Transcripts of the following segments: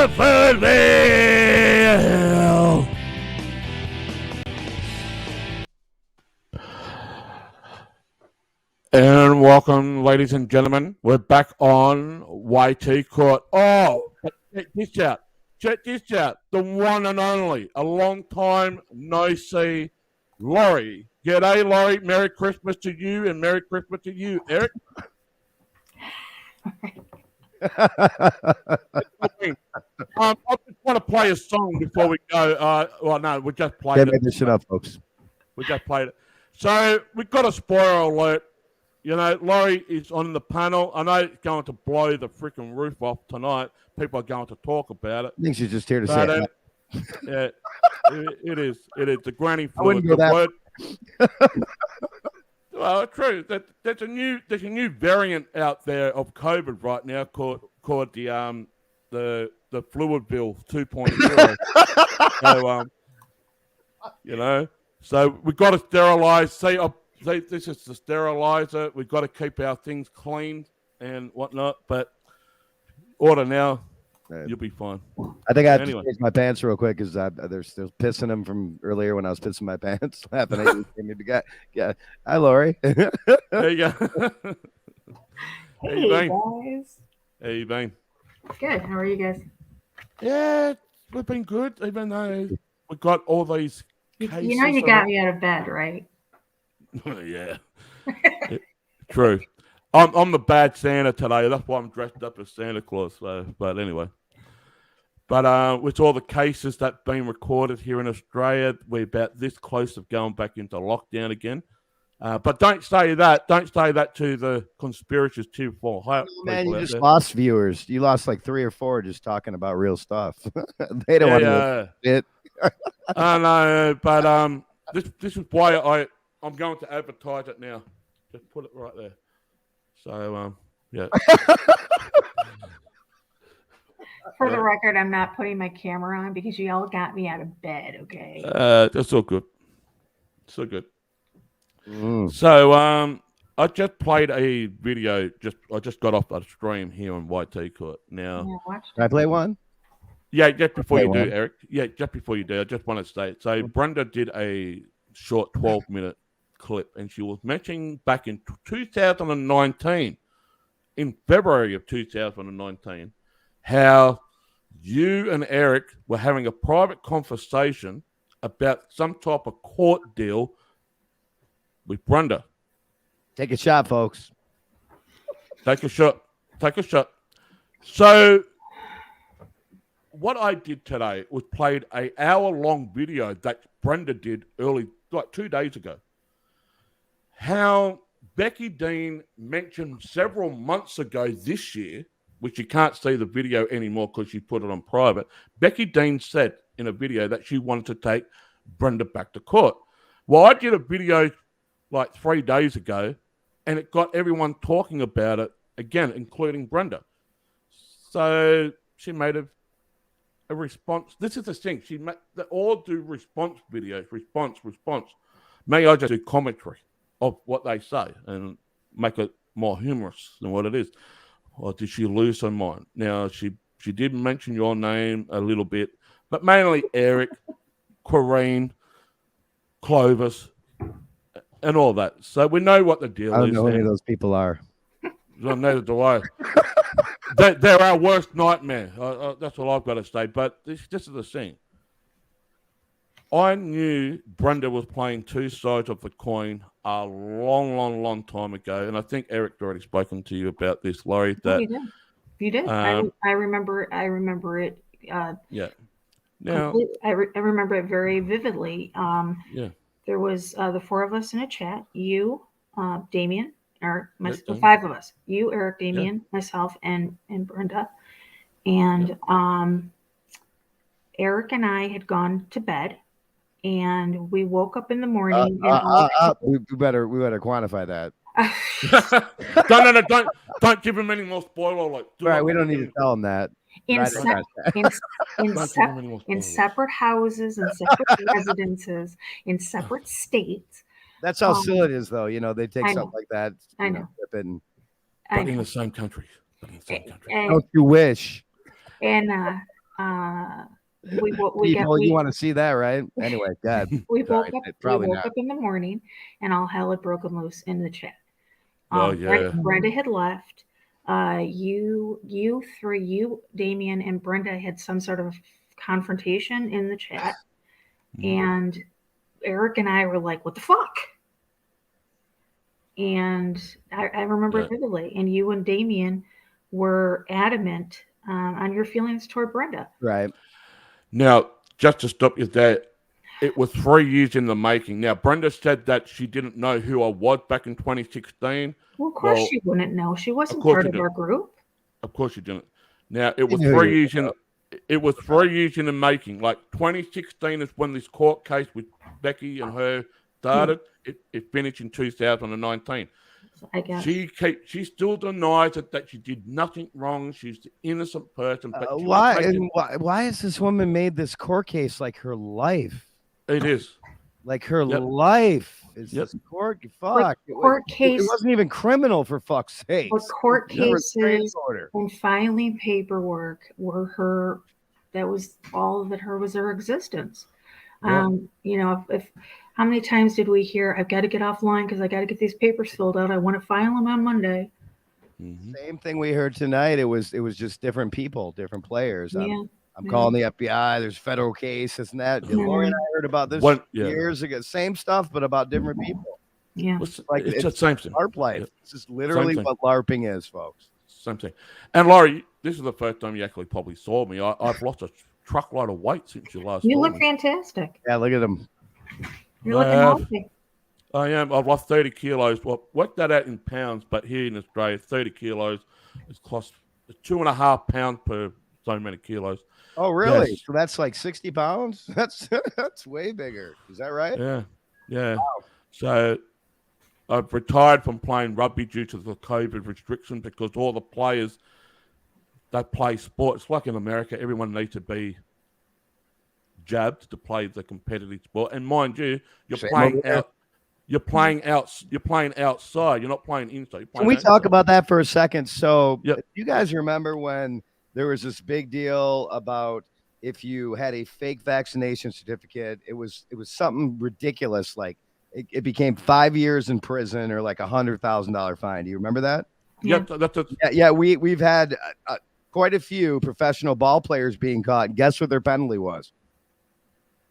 the third wheel. And welcome, ladies and gentlemen. We're back on YT Court. Oh, check this out. Check this out. The one and only, a long time no see, Laurie. G'day, Laurie. Merry Christmas to you and Merry Christmas to you, Eric. I just want to play a song before we go. Well, no, we just played it. This shit up, folks. We just played it. So we've got a spoiler alert. You know, Laurie is on the panel. I know it's going to blow the freaking roof off tonight. People are going to talk about it. I think she's just here to say it. Yeah, it is. It is. The granny flu. I wouldn't go that. Well, true. There's a new variant out there of COVID right now called the Fluidville 2.0. So so we've got to sterilize. Say this is the sterilizer. We've got to keep our things clean and whatnot. But order now, you'll be fine. I think I have to change my pants real quick because there's pissing them from earlier when I was pissing my pants. Laughing at you. Yeah. Hi, Laurie. There you go. Hey, guys. How you been? Good. How are you guys? Yeah, we've been good. Even though we got all these cases. You know you got me out of bed, right? Yeah. True. I'm the bad Santa today. That's why I'm dressed up as Santa Claus. So, but anyway. But with all the cases that have been recorded here in Australia, we're about this close of going back into lockdown again. But don't say that. Don't say that to the conspiracies too far. Man, you just lost viewers. You lost like 3 or 4 just talking about real stuff. They don't want to it. I know, but this is why I'm going to advertise it now. Just put it right there. So yeah. For the record, I'm not putting my camera on because you all got me out of bed. Okay. That's all good. So good. So I just played a video. I just got off the stream here on YT Court. Now, can I play one? Yeah, just before you do, Eric. Yeah, just before you do, I just want to say. So Brenda did a short 12-minute clip, and she was mentioning back in 2019, in February of 2019, how you and Eric were having a private conversation about some type of court deal with Brenda. Take a shot, folks. Take a shot. Take a shot. So what I did today was played an hour-long video that Brenda did early, like 2 days ago. How Becky Dean mentioned several months ago this year, which you can't see the video anymore because she put it on private. Becky Dean said in a video that she wanted to take Brenda back to court. Well, I did a video like 3 days ago, and it got everyone talking about it again, including Brenda. So she made a response. This is the thing. They all do response videos, response. Maybe I just do commentary of what they say and make it more humorous than what it is. Or did she lose her mind? Now, she did mention your name a little bit, but mainly Eric, Corrine, Clovis, and all that. So we know what the deal is. I don't know who any of those people are. Neither do I. They're our worst nightmare. That's all I've got to say. But this is the thing. I knew Brenda was playing two sides of the coin a long time ago, and I think Eric's already spoken to you about this, Laurie. That you did. I remember it. Yeah. Now I remember it very vividly. Yeah. There was the 4 of us in a chat. You, Damien, or the 5 of us. You, Eric, Damien, myself, and Brenda, and Eric and I had gone to bed. And we woke up in the morning. We better quantify that. Don't give him any more spoiler. Like, right, we don't need to tell him that. In separate houses, in separate residences, in separate states. That's how silly it is, though. You know, they take something like that. I know. But in the same country. Don't you wish? And we People, you want to see that, right? Anyway, God. we woke Sorry, up. We probably woke not. up in the morning, and all hell had broken loose in the chat. Oh, yeah. Brenda had left. You three, you, Damien, and Brenda had some sort of confrontation in the chat, and Eric and I were like, "What the fuck?" And I remember it vividly. And you and Damien were adamant on your feelings toward Brenda. Right. Now, just to stop you there, it was 3 years in the making. Now, Brenda said that she didn't know who I was back in 2016. Well, of course she wouldn't know. She wasn't course part she of our didn't. group. Of course she didn't. Now, it was knew 3 you years in. It was 3 years in the making. Like 2016 is when this court case with Becky and her started. It finished in 2019. I guess She still denies it, that she did nothing wrong. She's the innocent person. But she was why? making- And why has this woman made this court case like her life? It is. Like her Yep. life is Yep. this court. Fuck. court case. It wasn't even criminal, for fuck's sake. But court It was a restraining cases order. and filing paperwork were her. That was all that her was her existence. Yeah. You know, if how many times did we hear, "I've got to get offline because I got to get these papers filled out. I want to file them on Monday." Mhm. Same thing we heard tonight. It was just different people, different players. Yeah. I'm calling the FBI. There's federal cases and that. Yeah. Lori and I heard about this Yeah. years ago. Same stuff, but about different people. Yeah. Like, It's the same thing. LARP life. Yeah. This is literally Same thing. what LARPing is, folks. Same thing. And Laurie, this is the first time you actually probably saw me. I've lost a truckload of weight since you last You saw look me. fantastic. Yeah, look at him. You're looking healthy. I am. I've lost 30 kilos. Well, work that out in pounds, but here in Australia, 30 kilos is cost 2.5 pounds per so many kilos. Oh, really? Yes. So that's like 60 pounds? That's way bigger. Is that right? Yeah. Yeah. So I've retired from playing rugby due to the COVID restrictions because all the players that play sports, like in America, everyone needs to be jabbed to play the competitive sport. And mind you, you're Same playing over there. out. You're playing out. You're playing outside. You're not playing inside. You're Can playing we talk outside. about that for a second? So, Yep. if you guys remember when there was this big deal about if you had a fake vaccination certificate, it was something ridiculous. Like it became 5 years in prison or like $100,000 fine. Do you remember that? Yeah, that's Yeah. We've had quite a few professional ball players being caught. And guess what their penalty was?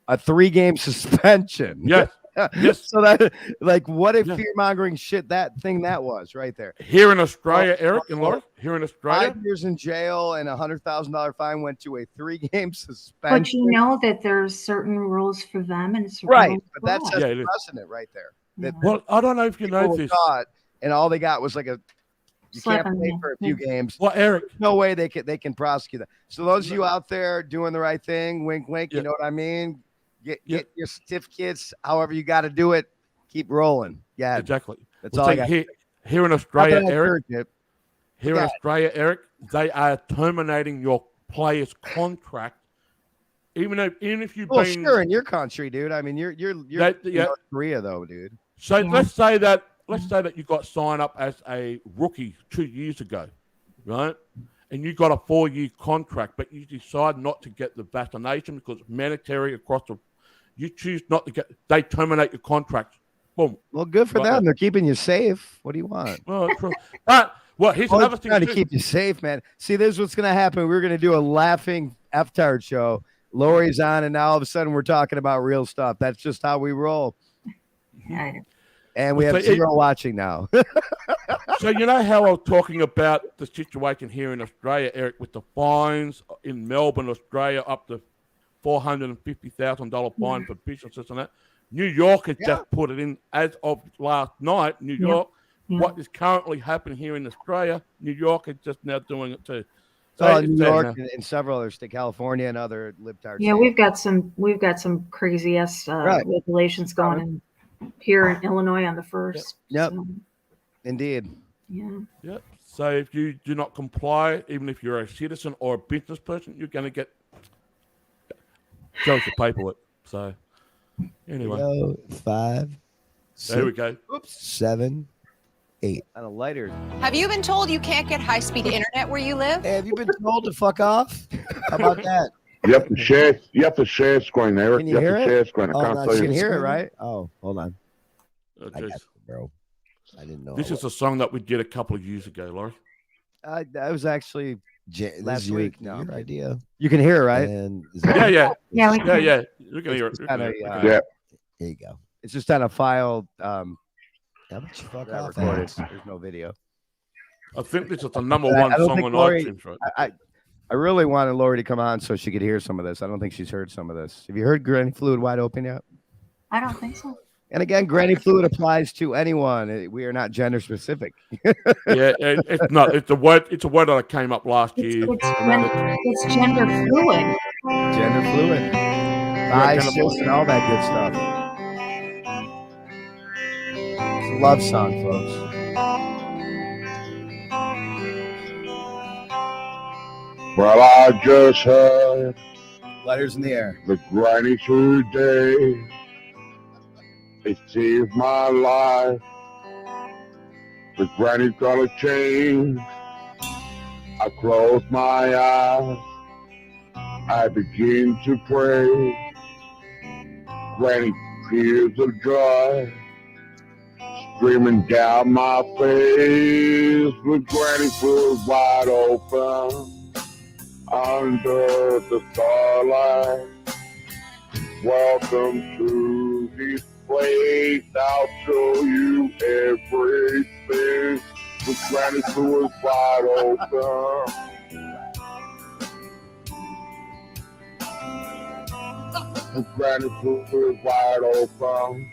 A 3-game suspension. yes. Yes. So that, like, what a Yeah. fear-mongering shit that was right there. Here in Australia, Eric and Laura, here in Australia, 5 years in jail and $100,000 fine went to a 3-game suspension. But you know that there's certain rules for them and certain Right, rules but for that's us. just Yeah, it is. precedent right there. That well, I don't know if you people know were this. caught, and all they got was like you Slap can't on play the- for a few games. Well, Eric, No way they can prosecute that. So those of you out there doing the right thing, wink, wink, Yeah. you know what I mean? Get Yeah. your certificates, however you got to do it. Keep rolling. Yeah, exactly. that's Well, all I see, got. here in Not Australia, that I Eric, encourage it. here in Yeah. Australia, Eric, they are terminating your player's contract, even if you've Well, been. sure, in your country, dude. I mean, you're That- in yeah. North Korea, though, dude. So Yeah. let's say that you got signed up as a rookie 2 years ago, right? And you got a 4-year contract, but you decide not to get the vaccination because it's mandatory across the. You choose not to get. They terminate your contract. Boom. Well, good for Right. them. They're keeping you safe. What do you want? Well, true. But here's another thing. Trying to too. keep you safe, man. See, this is what's going to happen. We're going to do a laughing F-Tard show. Lori's on, and now all of a sudden we're talking about real stuff. That's just how we roll. Yeah. And we have So 0 watching now. So you know how I was talking about the situation here in Australia, Eric, with the fines in Melbourne, Australia, up to $450,000 fine for businesses and that. New York has just put it in as of last night. New York, Yeah. what is currently happening here in Australia, New York is just now doing it too. So it's New there York now. and several other states, California and other libtard Yeah, states. we've got some crazy ass Right. regulations going in here in Illinois on the 1st. Yep. So, Indeed. yeah. Yep. So if you do not comply, even if you're a citizen or a business person, you're going to get show us your paperwork. So anyway, 5, there we go. 7, 8. On a lighter. Have you been told you can't get high-speed internet where you live? Hey, have you been told to fuck off? How about that? You have to share. You have to share screen, Eric. Can you hear have to it? share screen. I Oh, can't no, tell You you. can hear it, Screen? right? Oh, hold on. I Okay. got you, bro. I didn't know. This is a song that we did a couple of years ago, Laurie. That was actually this last is your, week. No, I'm your kidding. idea. You can hear it, right? And is Yeah, yeah, Yeah, we yeah, can. yeah. You can hear it. It's You can kinda, hear it. uh, Okay. Yeah. There you go. It's just on a file. How about you fuck That off? recorded. Alex? There's no video. I think this is the number I one don't song think on Laurie- iTunes, right? I really wanted Lori to come on so she could hear some of this. I don't think she's heard some of this. Have you heard Granny Fluid Wide Open yet? I don't think so. And again, Granny Fluid applies to anyone. We are not gender specific. Yeah, it's not. It's a word. It's a word that came up last It's, year. it's gender fluid. Gender fluid. Bi, kind of- cis, and all that good stuff. It's a love song, folks. Well, I just heard Letters in the air. the Granny today. It saved my life. The Granny's gonna change. I close my eyes. I begin to pray. Granny, tears of joy streaming down my face. With Granny Fluid wide open under the starlight. Welcome to this place. I'll show you everything. The Granny Fluid wide open. The Granny Fluid wide open.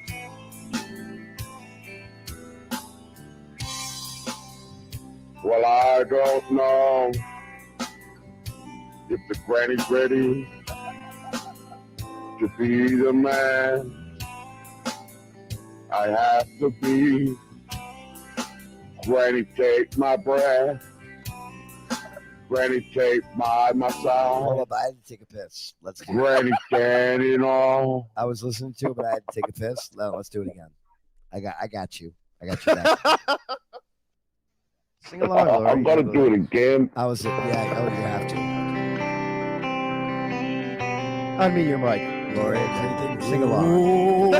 Well, I don't know if the granny's ready to be the man I have to be. Granny, take my breath. Granny, take my Hold side. up, I had to take a piss. Let's do it. Granny standing on. I was listening to it, but I had to take a piss. No, let's do it again. I got you. I got you back. Sing along, Lori. I'm gonna do it again. I was, yeah, oh, you have to. Unmute your mic. Lori, anything, Sing along.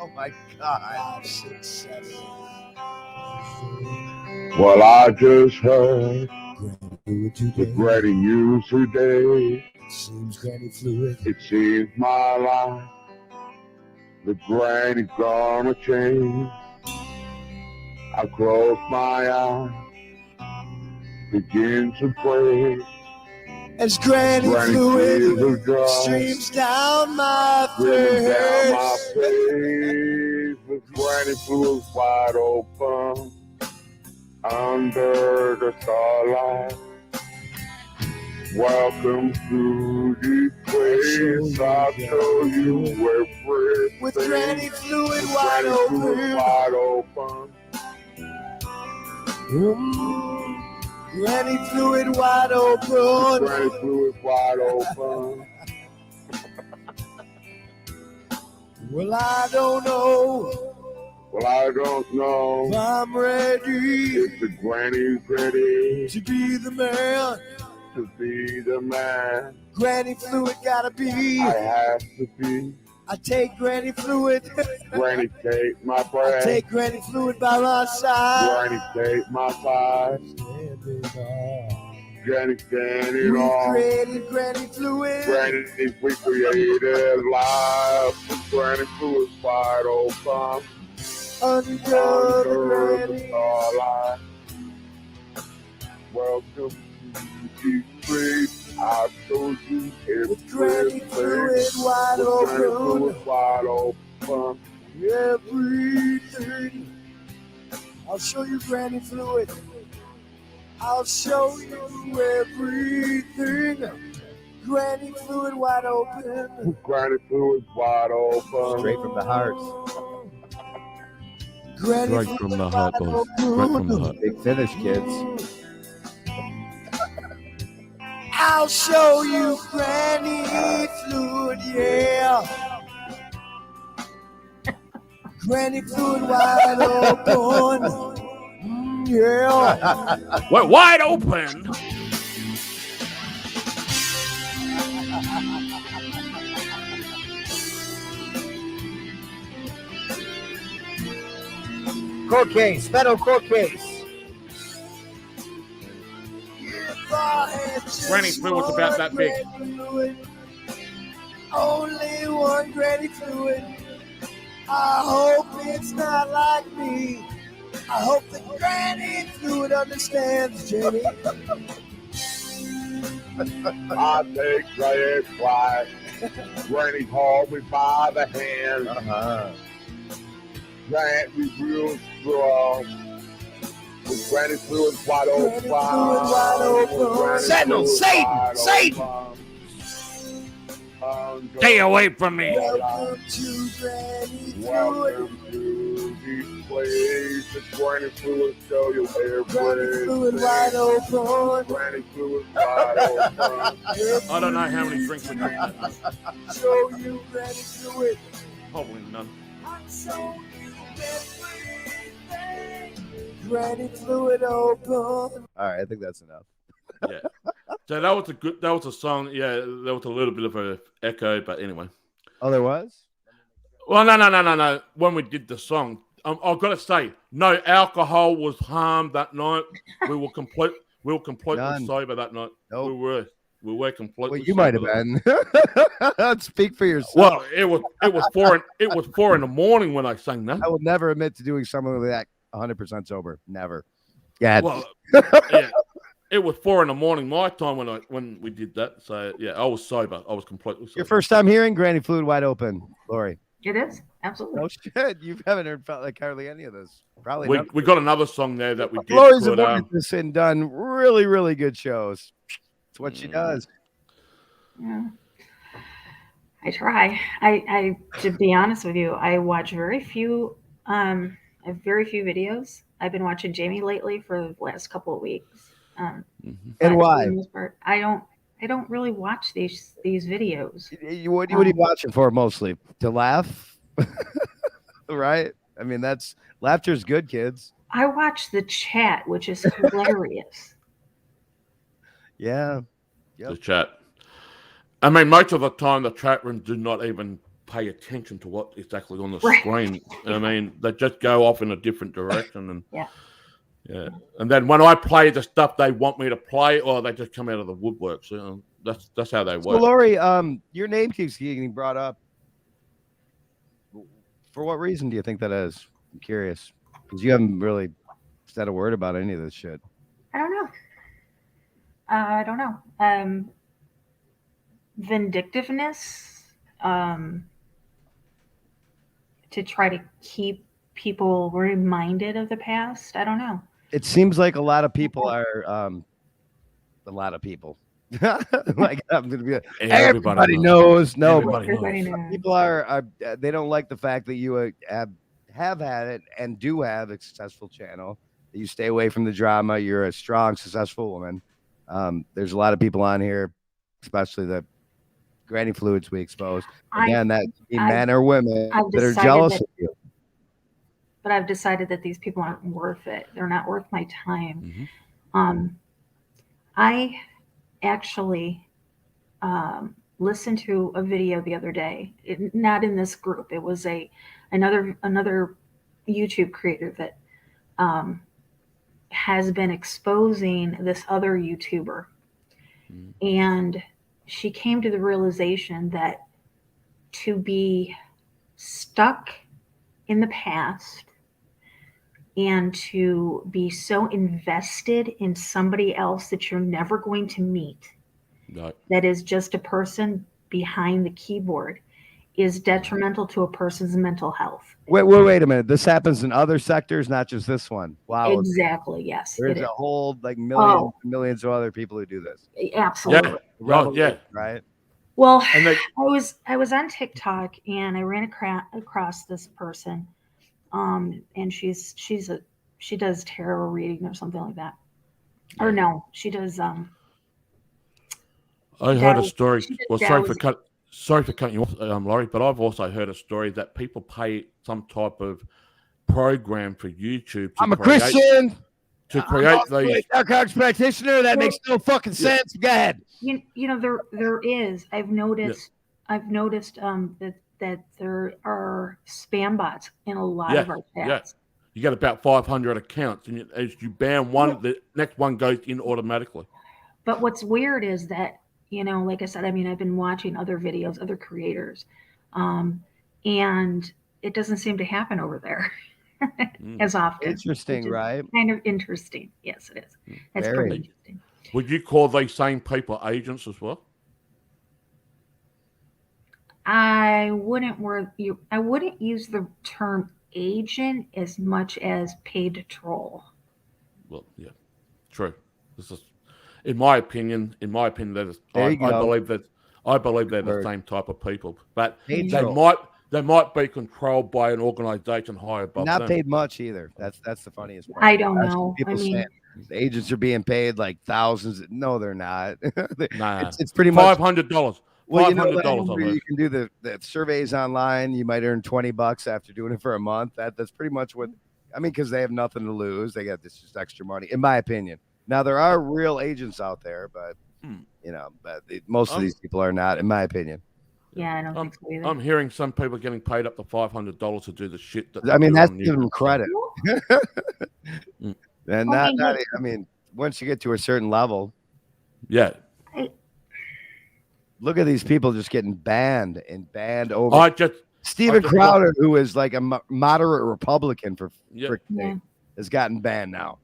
Oh my God. 5, 6, 7. Well, I just heard Granny Fluid the today. granny news today. Seems Granny Fluid. It seems my life, the granny's gonna change. I close my eyes, begin to pray. As Granny Granny Fluid tears of joy streams down my streaming down my face. face. With Granny Fluid wide open under the starlight. Welcome to this place. I'll show you everything. With Granny Fluid With wide Granny Fluid open. wide open. Granny Fluid wide open. Granny Fluid wide open. Well, I don't know Well, I don't if know I'm ready if the granny's ready to be the man. to be the man Granny Fluid gotta be. I have to be. I take Granny Fluid. Granny, take my I breath. take Granny Fluid by my side. Granny, take my side. Granny, standing We on. created Granny Fluid. Granny, we created life. Granny Fluid wide open. Under the Under the Granny. starlight. Welcome to this place. I'll show you With Granny Fluid everything. wide With Granny open. Fluid wide open. Everything. I'll show you Granny Fluid. I'll show you everything. Granny Fluid wide open. Granny Fluid wide open. Straight from the heart. Granny Right Fluid from the wide heart, boys. Right from the open. heart. Big finish, kids. I'll show you Granny Fluid, yeah. Granny fluid wide open. Yeah. We're wide open. Court case, federal court case. Granny fluid's about that big. Only one granny fluid. I hope it's not like me. I hope the granny fluid understands, Jenny. I take Granny fly. Granny hold me by the hand. Granny real strong. With Granny fluid wide open. Granny Sentinel, fluid Satan, wide Satan. open. Stay away from me. Welcome to Granny Fluid. Welcome to this place. The Granny fluid show you Granny Fluid everything. wide open. Granny fluid wide open. I don't know how many drinks we drink that night. Show you Granny Fluid. Probably none. Show you everything. Granny Fluid open. All right, I think that's enough. Yeah. So that was a song. Yeah, there was a little bit of a echo, but anyway. Oh, there was? Well, no. When we did the song, I've got to say, no alcohol was harmed that night. We were completely None. sober that night. Nope. We were completely. Well, you might have sober. been. Speak for yourself. Well, it was 4 in the morning when I sang that. I will never admit to doing something like that 100% sober. Never. Yeah. Well, yeah, it was 4 in the morning my time when we did that. So yeah, I was sober. I was completely sober. Your first time hearing Granny Fluid wide open, Lori. It is absolutely. No shit. You haven't heard like hardly any of this. Probably not. We got another song there that we did. Lori's but, avoided this and done really, really good shows. It's what she does. Yeah. I try. I to be honest with you, I watch very few videos. I've been watching Jamie lately for the last couple of weeks. And but why? for the most part, I don't really watch these videos. What are you watching for mostly? To laugh? Right? I mean, laughter's good, kids. I watch the chat, which is hilarious. Yeah. the chat. I mean, most of the time, the chat rooms do not even pay attention to what is actually on the Right. screen. I mean, they just go off in a different direction, and Yeah. And then when I play the stuff they want me to play, or they just come out of the woodwork. So that's how they work. So, Lori, your name keeps getting brought up. For what reason do you think that is? I'm curious. Because you haven't really said a word about any of this shit. I don't know. Vindictiveness, to try to keep people reminded of the past. I don't know. It seems like a lot of people are a lot of people. Like I'm gonna be like, everybody knows. No, but Everybody knows. people are they don't like the fact that you have had it and do have a successful channel. That you stay away from the drama. You're a strong, successful woman. There's a lot of people on here, especially the granny fluids we expose. Again, that could be men or women I've that are decided jealous that- of you. But I've decided that these people aren't worth it. They're not worth my time. Mhm. I actually listened to a video the other day. Not in this group. It was another YouTube creator that has been exposing this other YouTuber, and she came to the realization that to be stuck in the past and to be so invested in somebody else that you're never going to meet, Right. that is just a person behind the keyboard, is detrimental to a person's mental health. Wait a minute. This happens in other sectors, not just this one. Wow. Exactly. Yes. There's it a is. whole like millions of other people who do this. Absolutely. Oh, yeah. Right. Well, And they, I was on TikTok and I ran across this person, and she does tarot reading or something like that, or no, she does I heard a Dowsing. story. She did Well, sorry for dowsing. cut. sorry for cutting you off, Laurie, but I've also heard a story that people pay some type of program for YouTube. I'm a Christian. To create these. Narcotics practitioner. That makes no fucking sense. Go ahead. You know there is. I've noticed that there are spam bots in a lot of our chats. You get about 500 accounts, and as you ban one, the next one goes in automatically. But what's weird is that, like I said, I mean, I've been watching other videos, other creators, and it doesn't seem to happen over there as often. Interesting, right? Kind of interesting. Yes, it is. It's pretty interesting. Would you call these same people agents as well? I wouldn't use the term agent as much as paid troll. Well, yeah, true. This is, in my opinion, that is, I believe they're the same type of people, but they might be controlled by an organization higher above them. Not paid much either. That's the funniest part. I don't know. People say agents are being paid like thousands. No, they're not. Nah, it's pretty much $500. Well, $500. You can do the surveys online. You might earn $20 after doing it for a month. That's pretty much what I mean, because they have nothing to lose. They got this just extra money, in my opinion. Now there are real agents out there, but most of these people are not, in my opinion. Yeah, I don't think so either. I'm hearing some people getting paid up to $500 to do the shit. That's giving them credit. And I mean, once you get to a certain level, look at these people just getting banned over. Steven Crowder, who is like a moderate Republican has gotten banned now.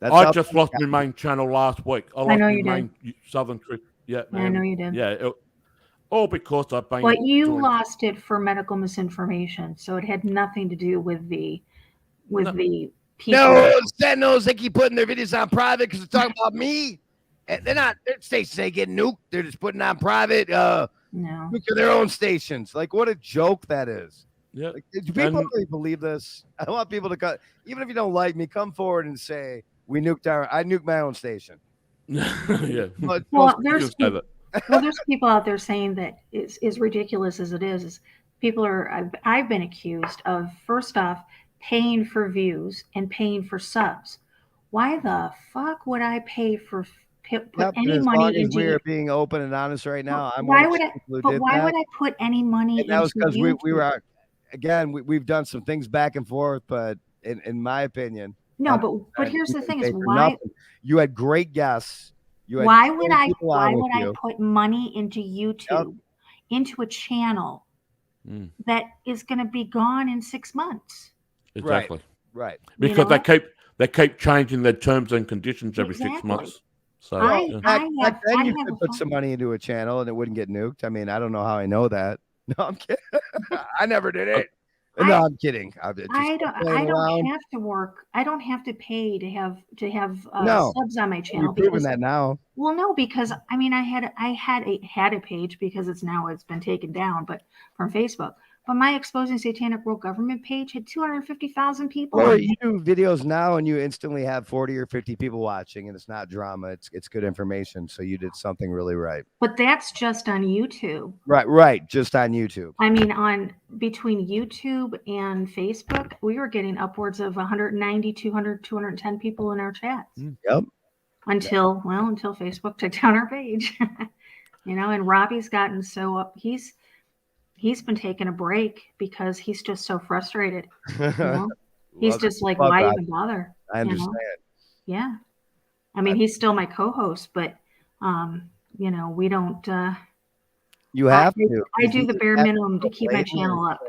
I just lost my main channel last week. I know you did. Southern Truth. Yeah, man. I know you did. Yeah, all because I've been. But you lost it for medical misinformation, so it had nothing to do with the people. No, Sentinels, they keep putting their videos on private because they're talking about me. And their stations ain't getting nuked. They're just putting on private. Nuking their own stations. Like, what a joke that is. Yeah. Like, do people really believe this? I want people to even if you don't like me, come forward and say I nuked my own station. Yeah. There's people out there saying that it's as ridiculous as it is people are. I've been accused of, first off, paying for views and paying for subs. Why the fuck would I pay for? Put any money into we're being open and honest right now. Why would I put any money into? That was because we were we've done some things back and forth, but in my opinion, but here's the thing: is why you had great guests. Why would I put money into YouTube, into a channel that is going to be gone in 6 months? Exactly. Right. Because they keep changing their terms and conditions every 6 months. So back then you could put some money into a channel and it wouldn't get nuked. I mean, I don't know how I know that. No, I'm kidding. I never did it. No, I'm kidding. I don't have to work. I don't have to pay to have subs on my channel. You're proving that now. Well, no, because I mean, I had a page because it's been taken down, but from Facebook. But my Exposing Satanic World Government page had 250,000 people. Well, you do videos now and you instantly have 40 or 50 people watching, and it's not drama. It's good information. So you did something really right. But that's just on YouTube. Right. Just on YouTube. I mean, between YouTube and Facebook, we were getting upwards of 190, 200, 210 people in our chats. Yep. Until Facebook took down our page. And Robbie's gotten so up. He's been taking a break because he's just so frustrated. He's just like, why even bother? I understand. Yeah. I mean, he's still my co-host, but, we don't. You have to. I do the bare minimum to keep my channel up.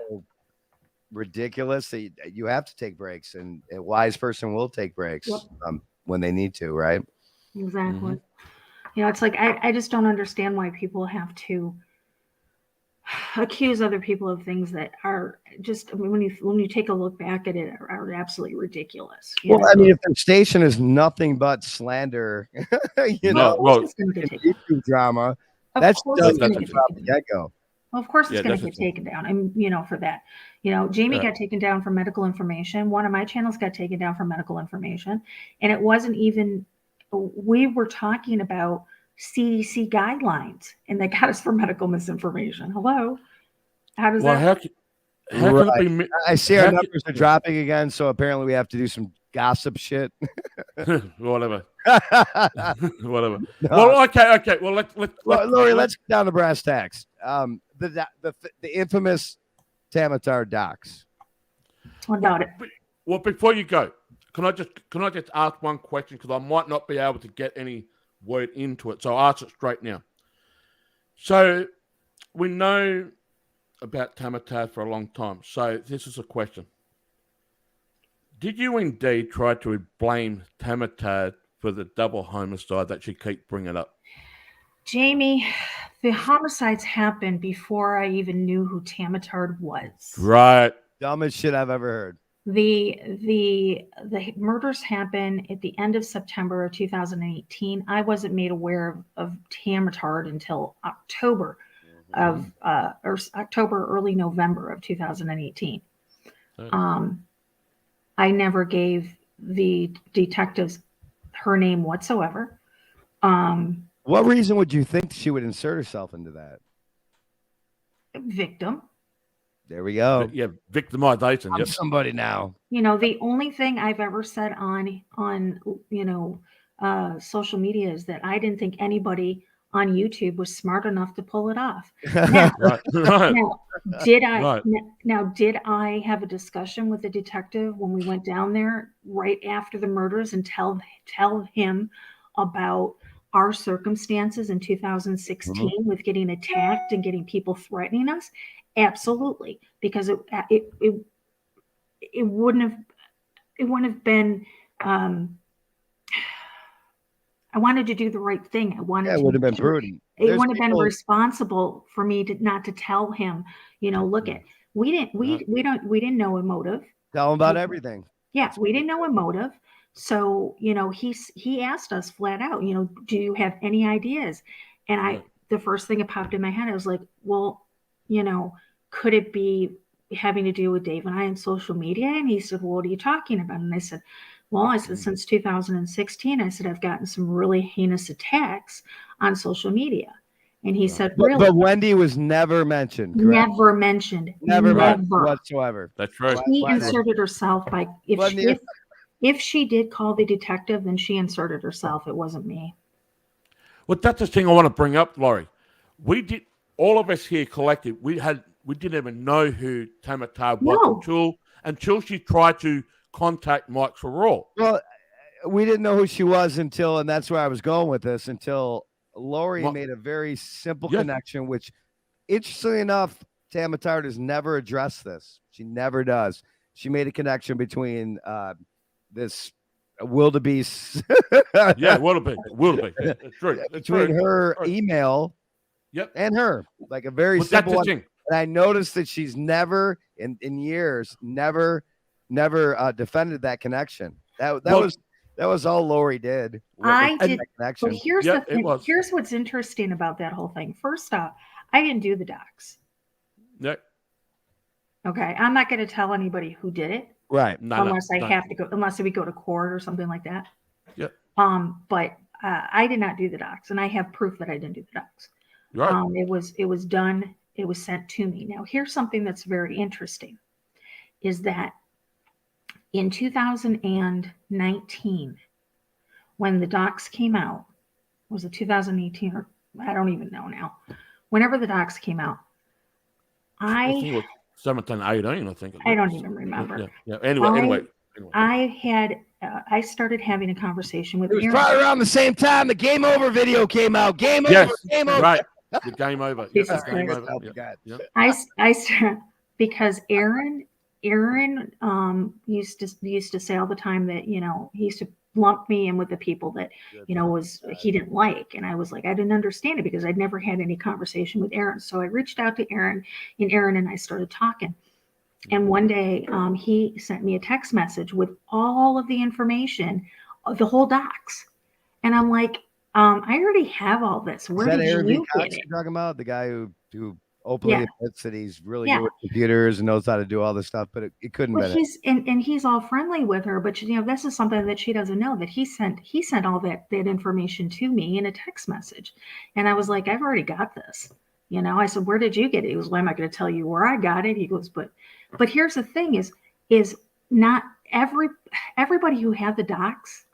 Ridiculous. You have to take breaks, and a wise person will take breaks when they need to, right? Exactly. Mm-hmm. It's like, I just don't understand why people have to accuse other people of things that are just, I mean, when you take a look back at it, are absolutely ridiculous. Well, I mean, if their station is nothing but slander, YouTube drama, that's from the get-go. Well, of course it's going to get taken down. And, for that, Jamie got taken down for medical information. One of my channels got taken down for medical information. And it wasn't even, we were talking about CDC guidelines, and they got us for medical misinformation. Hello, how does Well, that? how can it be? I see how our can- numbers are dropping again, so apparently we have to do some gossip shit. Whatever. Whatever. No. Well, okay. Well, let's Lori, let's get down to brass tacks. The infamous Tamatar docs. What about it? Well, before you go, can I just ask one question, because I might not be able to get any word into it, so I'll ask it straight now. So we know about Tamatar for a long time. So this is a question: did you indeed try to blame Tamatar for the double homicide that she keeps bringing up? Jamie, the homicides happened before I even knew who Tamatard was. Right. Dumbest shit I've ever heard. The murders happened at the end of September of 2018. I wasn't made aware of Tamatard until October of or October, early November of 2018. I never gave the detectives her name whatsoever. What reason would you think she would insert herself into that? Victim. There we go. Yeah, victimization. I'm Yep. somebody now. You know, the only thing I've ever said on social media is that I didn't think anybody on YouTube was smart enough to pull it off. Now, Right. Right. now, did I Right. now did I have a discussion with the detective when we went down there right after the murders and tell him about our circumstances in 2016 with getting attacked and getting people threatening us? Absolutely, because it wouldn't have been. I wanted to do the right thing. I wanted. It would have been prudent. It wouldn't have been responsible for me to not to tell him. Look at we didn't know a motive. Tell him about everything. Yeah, we didn't know a motive. So he asked us flat out. Do you have any ideas? And the first thing that popped in my head, I was like, well, could it be having to do with Dave and I on social media? And he said, well, what are you talking about? And I said, since 2016, I said, I've gotten some really heinous attacks on social media. And he said, really? But Wendy was never mentioned. Correct? Never mentioned. Never mentioned whatsoever. That's right. She inserted herself by, if she did call the detective, then she inserted herself. It wasn't me. Well, that's the thing I want to bring up, Laurie. All of us here collected, we didn't even know who Tamatar was until she tried to contact Mike Farrell. Well, we didn't know who she was until, and that's where I was going with this, until Laurie made a very simple connection, which, interestingly enough, Tamatar has never addressed this. She never does. She made a connection between this wildebeest. Wildebeest. That's true. Between her email and her. Like a very simple one. And I noticed that she's never, in years, never defended that connection. That was all Laurie did. I did. But here's the thing. Here's what's interesting about that whole thing. First off, I didn't do the docs. No. Okay, I'm not going to tell anybody who did it. Right. Unless we go to court or something like that. Yep. But I did not do the docs, and I have proof that I didn't do the docs. Right. It was done. It was sent to me. Now, here's something that's very interesting, is that in 2019, when the docs came out, was it 2018 or I don't even know now. Whenever the docs came out, I think it was 17, 18, I think. I don't even remember. Yeah. Anyway. I started having a conversation with It was Aaron. probably around the same time the Game Over video came out. Game Over. Game Over. Right. The Game Over. Jesus Game Christ. Over. Yep. I because Aaron used to say all the time that he used to lump me in with the people that he didn't like, and I was like, I didn't understand it because I'd never had any conversation with Aaron. So I reached out to Aaron, and Aaron and I started talking. And one day he sent me a text message with all of the information of the whole docs, and I'm like, I already have all this. Where did Aaron you V. get Cox it? you're talking about? The guy who openly Yeah. admits that he's really Yeah. good with computers and knows how to do all this stuff, but it couldn't Well, have been it. he's and he's all friendly with her, but this is something that she doesn't know, that he sent all that information to me in a text message. And I was like, I've already got this. I said, where did you get it? He goes, well, I'm not going to tell you where I got it. He goes, but here's the thing is not everybody who had the docs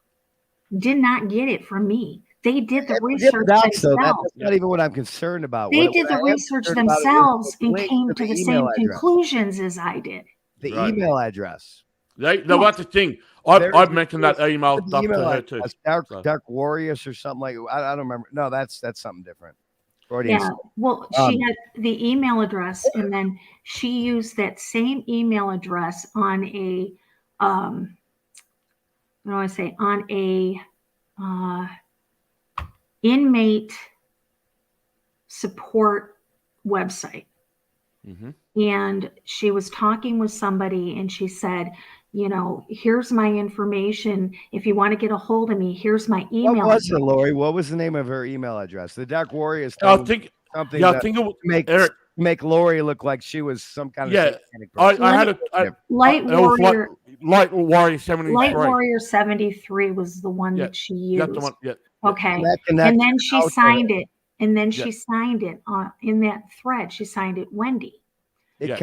did not get it from me. They did the Get the research docs, though. themselves. That's not even what I'm concerned about. They What did the I am research concerned about is themselves the and link came to to the the email same address. conclusions as I did. The Right. email address. No, Yeah. that's the thing. There's- I've mentioned that email The stuff email to her too. address, So. Dark Warriors or something like. I don't remember. No, that's something different. Yeah, well, Um, she had the email address, and then she used that same email address on a, what do I say, on a inmate support website. Mm-hmm. And she was talking with somebody, and she said, here's my information. If you want to get a hold of me, here's my email. What was it, Lori? What was the name of her email address? The Dark Warriors. I thing think. something. Yeah, I that think it was make Eric. make Lori look like she was some kind of Yeah, satanic person. I had Light it was Warrior. Light Warrior 73. Light Warrior 73 was the one Yeah, that she used. That's the one. Yeah. Okay. That And connected then she out to signed it. And then Yeah. she signed it in that thread. She signed it Wendy. Yeah.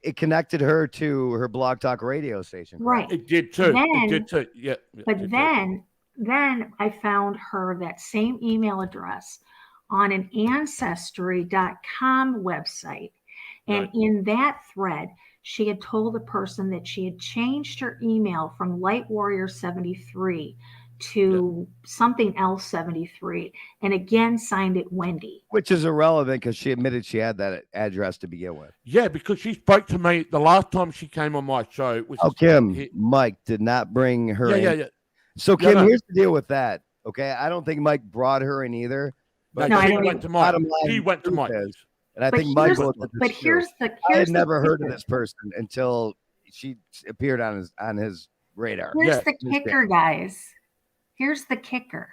It connected her to her Blog Talk radio station. correct? Right. It did too. Then- it did too. Yeah. But it did. then I found her that same email address on an ancestry.com website. And Right. in that thread, she had told the person that she had changed her email from Light Warrior 73 to something else 73, and again signed it Wendy. Which is irrelevant because she admitted she had that address to begin with. Yeah, because she spoke to me the last time she came on my show. Which Oh, is- Kim, he- Mike did not bring her in. yeah. So, Yeah, Kim, no. here's the deal with that. Okay. I don't think Mike brought her in either. But No, I she don't went to Mike. bottom line He went to truth Mike. is- And I But think Mike here's- looked at this But too. here's the I had the never heard of kicker. this person until she appeared on his radar. Here's Yeah. the kicker, guys. Here's the kicker.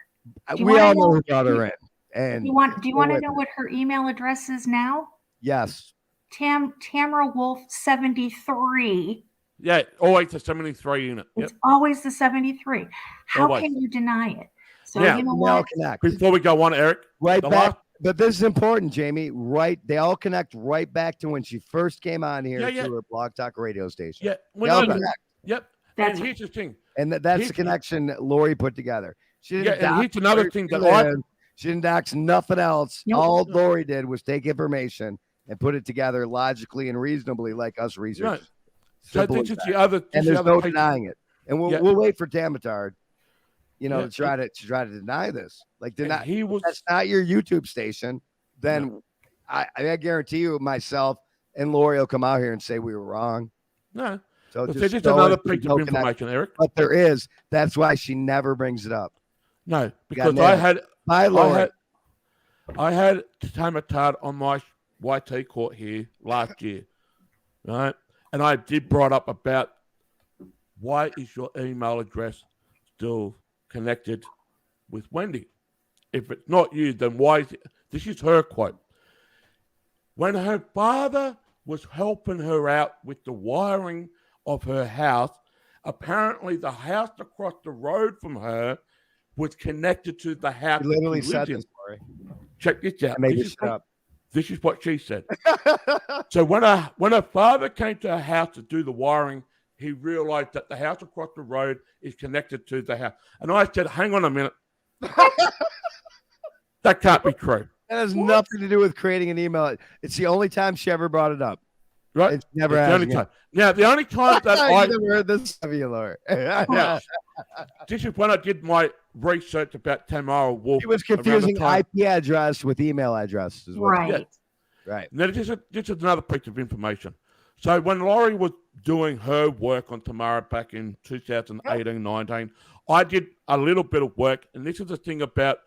Do you We wanna all know know- who brought her in. And Do you want to with know what her email address is now? yes, Tamara Wolf 73. Yeah, always a 73 unit. Yep. It's always the 73. How Always. can you deny it? So Yeah. you know they all what? connect. Before we go on, Eric, Right the back. last- But this is important, Jamie. Right, they all connect right back to when she first came on here Yeah. to her Blog Talk radio station. yeah, They we all know that. connect. Yep. That's And here's the thing. And that's Here's- the connection that Lori put together. She didn't Yeah, and dox here's another where thing she that I- lived. She didn't dox nothing else. Nope. All Lori did was take information and put it together logically and reasonably, like us researchers. Right. So Simple this as is that. the other. this And is the there's other no piece- denying it. And we'll Yeah. we'll wait for Damitard, Yeah. to try to deny this. Like and deny he was. that's not your YouTube station. Then I guarantee you, myself and Lori will come out here and say we were wrong. No. So But just this is know another it, there's piece no of connection. information, Eric. But there is. That's why she never brings it up. No, because nailed. I had Bye, Lori. I had Tamatard on my YT court here last year, right? And I did brought up about why is your email address still connected with Wendy? If it's not you, then why is it? This is her quote. When her father was helping her out with the wiring of her house, apparently the house across the road from her was connected to the house. She literally she said lived in. this, Lori. Check this out. I made This this is shit up. This is what she said. So when her father came to her house to do the wiring, he realized that the house across the road is connected to the house. And I said, hang on a minute. That can't be true. That has nothing to do with creating an email. It's the only time she ever brought it up. Right? It's never It's the only happened. time. Now, the only time that I I never heard this of you, Lori. Well, this is when I did my research about Tamara Wolf. He was around the confusing time- IP address with email address. Is what Right. Right. Now, this is another piece of information. So when Laurie was doing her work on Tamara back in 2018, 19, I did a little bit of work. And this is the thing about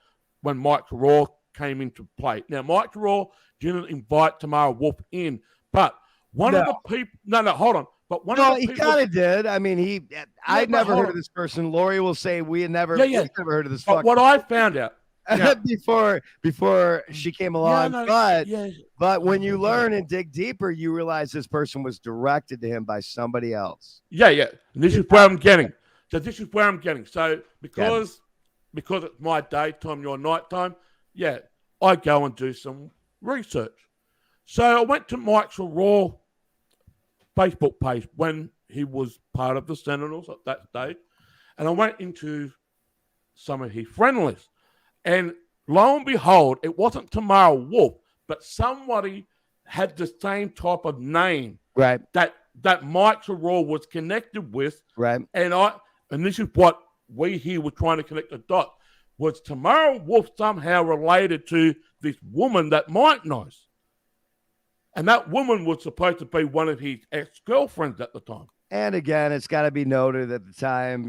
when Mike Raw came into play. Now, Mike Raw didn't invite Tamara Wolf in, but one of the people, no, hold on. But one No, of the he people, kind of did. I mean, I'd but never hold heard on. of this person. Lori will say we had never, Yeah. we've never heard of this. but what I found out, Yeah. before she came along. no, but yeah. but when you learn and dig deeper, you realize this person was directed to him by somebody else. Yeah. And this is where I'm getting. So this is where I'm getting. So because it's my daytime, your nighttime, yeah, I go and do some research. So I went to Mike's Raw Facebook page when he was part of the Sentinels at that stage, and I went into some of his friend lists. And lo and behold, it wasn't Tamara Wolf, but somebody had the same type of name Right. that Mike Raw was connected with. Right. And this is what we here were trying to connect the dots. Was Tamara Wolf somehow related to this woman that Mike knows? And that woman was supposed to be one of his ex-girlfriends at the time. And again, it's got to be noted at the time,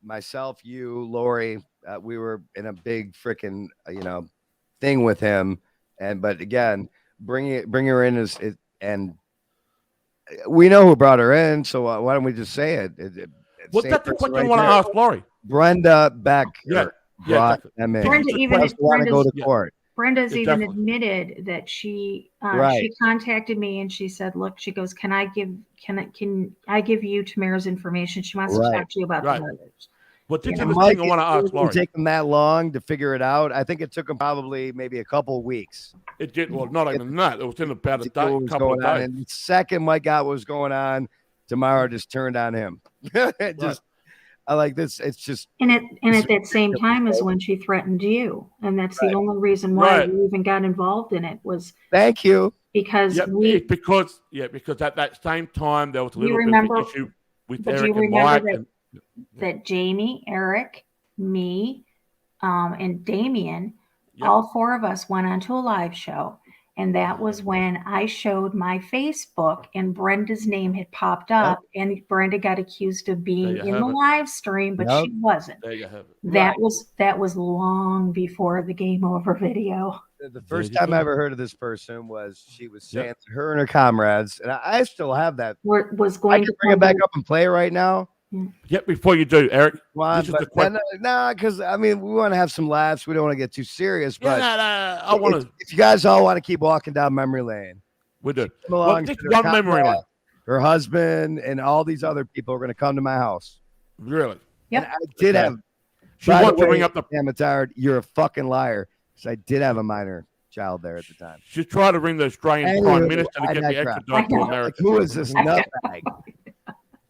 myself, you, Lori, we were in a big freaking, thing with him. But again, bring her in and we know who brought her in. So why don't we just say it? Well, that's the question I want to ask Lori. Brenda Beck. Yeah, brought them in. Brenda even want to go to court. Brenda's even Exactly. admitted that she Right. contacted me and she said, "Look," she goes, "Can I give you Tamara's information? She wants to Right. talk to you about Right. the murders." Well, this Yeah. is the Mike, thing I want to ask it didn't Lori. take them that long to figure it out. I think it took them probably maybe a couple of weeks. It did, well, not even that. It was in about a to know day, what was couple of going on. days. And the second Mike got what was going on, Tamara just turned on him. I like this. It's just And at that same time is when she threatened you, and that's Right. the only reason why Right. we even got involved in it was thank you. because Yeah, we. it's because at that same time there was a You little remember- bit of issue with but you Eric and remember Mike. that- And, that Jamie, Eric, me, and Damien, Yep. all four of us went onto a live show. And that was when I showed my Facebook and Brenda's name had popped up and Brenda got accused of being you in have the it. live stream, but Yep. she wasn't. there you have it. That was long before the Game Over video. The first you time go. I ever heard of this person was she was Yep. saying to her and her comrades, and I still have that. Was I going can to bring it back come up and play it right now. Yep, before you do, Eric. Come This is the question. because I mean we want to have some laughs. We don't want to get too serious, but I want to. if you guys all want to keep walking down memory lane, We do. come along. just to their one memory comrade, lane. Her husband and all these other people are going to come to my house. Really. Yep. And I did Okay. have. She By the wants to way, bring up the. Damn it, tired. You're a fucking liar. Because I did have a minor child there at the time. She's trying to ring the Australian Anyway, Prime Minister to I get me digress. extradited to I know. Like, America. who is this nutbag?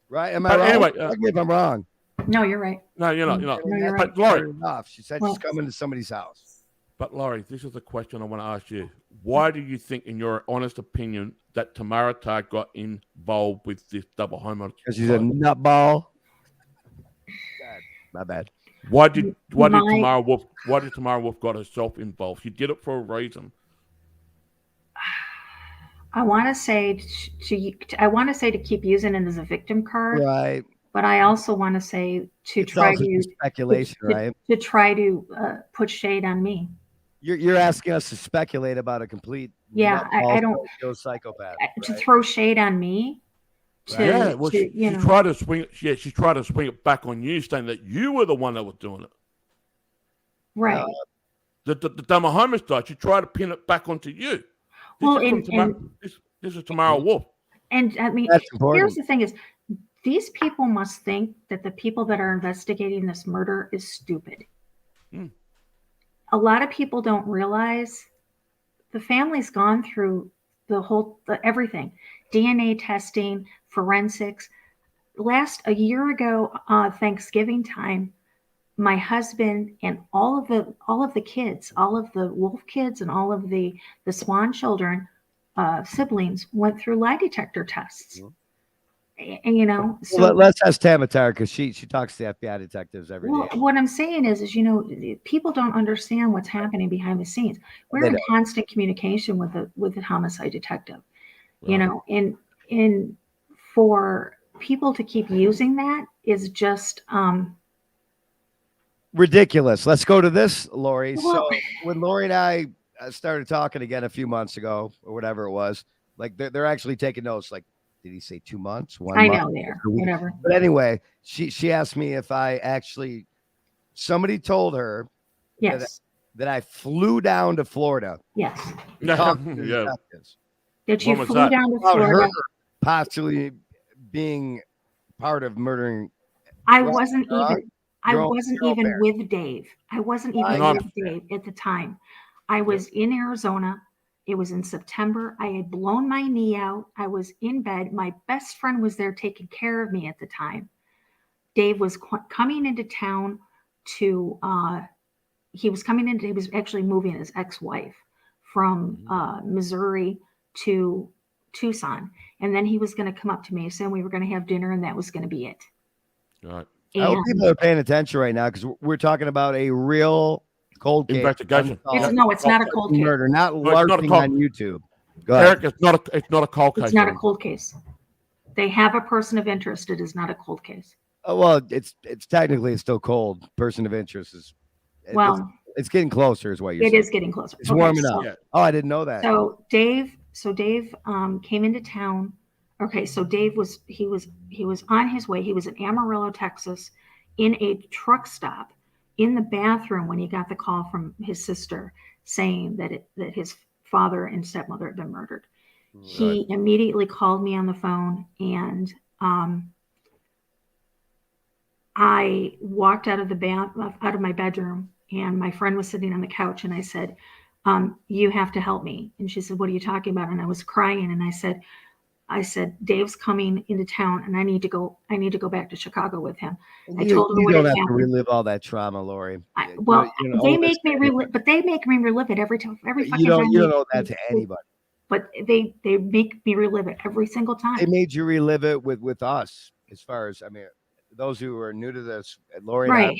Right? Am I But wrong? anyway, Correct me if I'm wrong. No, you're right. No, you're not. You're not. No, you're But Laurie, Enough. She said Well- she's coming to somebody's house. But Laurie, this is the question I want to ask you. Why do you think, in your honest opinion, that Tamara Tar got involved with this double homicide? Because she's a nutball. My bad. Why did My- Tamara Wolf got herself involved? She did it for a reason. I want to say to keep using it as a victim card, Right. but I also want to say to It's try also to just speculation, right? to try to put shade on me. You're asking us to speculate about a complete Yeah, I don't psychopath. to right? throw shade on me. To, Yeah, well, to, she you know, tried to swing it. Yeah, she tried to swing it back on you, saying that you were the one that was doing it. right. The dumb homicide. She tried to pin it back onto you. This Well, is from and- Tamara, this is Tamara Wolf. And I mean, That's here's important. the thing: is these people must think that the people that are investigating this murder is stupid. Hmm. A lot of people don't realize the family's gone through everything, DNA testing, forensics. A year ago, Thanksgiving time, my husband and all of the kids, all of the Wolf kids and all of the Swan children, siblings went through lie detector tests. And so Well, let's ask Tamatar because she talks to FBI detectives every day. well, what I'm saying is people don't understand what's happening behind the scenes. We're They in don't. constant communication with the homicide detective, Right. and for people to keep using that is just Ridiculous. Let's go to this, Lori. Well- So when Lori and I started talking again a few months ago or whatever it was, like they're actually taking notes. Like, did he say 2 months? 1 I month? know there, a week? whatever. But anyway, she asked me if somebody told her Yes. that I flew down to Florida. Yes. to Yeah, talk to the yeah. detectives That you When was flew that? down to about her Florida. possibly being part of murdering. I Well, wasn't your even. I your own- wasn't your own even parents. with Dave. I wasn't I even know. with Dave at the time. I was in Arizona. It was in September. I had blown my knee out. I was in bed. My best friend was there taking care of me at the time. Dave was coming into town to. He was coming in. He was actually moving his ex-wife from Missouri to Tucson, and then he was going to come up to Mesa, and we were going to have dinner, and that was going to be it. Right. I hope And people are paying attention right now because we're talking about a real cold case. Investigation. unsolved it's not a cold case. murder, not No, it's not a LARPing cold- on YouTube. Go ahead. Eric, it's not a cold case. It's not a anymore. cold case. They have a person of interest. It is not a cold case. Oh, well, it's technically it's still cold. Person of interest is Well, it's getting closer, is what you're it saying. is getting closer. It's warming so, up. Yeah. Oh, I didn't know that. So Dave came into town. Okay, so Dave was on his way. He was in Amarillo, Texas, in a truck stop in the bathroom when he got the call from his sister saying that his father and stepmother had been murdered. He immediately called me on the phone, and I walked out of my bedroom, and my friend was sitting on the couch, and I said, you have to help me. And she said, what are you talking about? And I was crying, and I said, Dave's coming into town, and I need to go back to Chicago with him. I you, told her you what don't had have to happened. relive all that trauma, Lori. They make me relive, but they make me relive it every time. Every fucking You don't time. you don't owe that to anybody. But they make me relive it every single time. They made you relive it with us. As far as those who are new to this, Lori and I Right.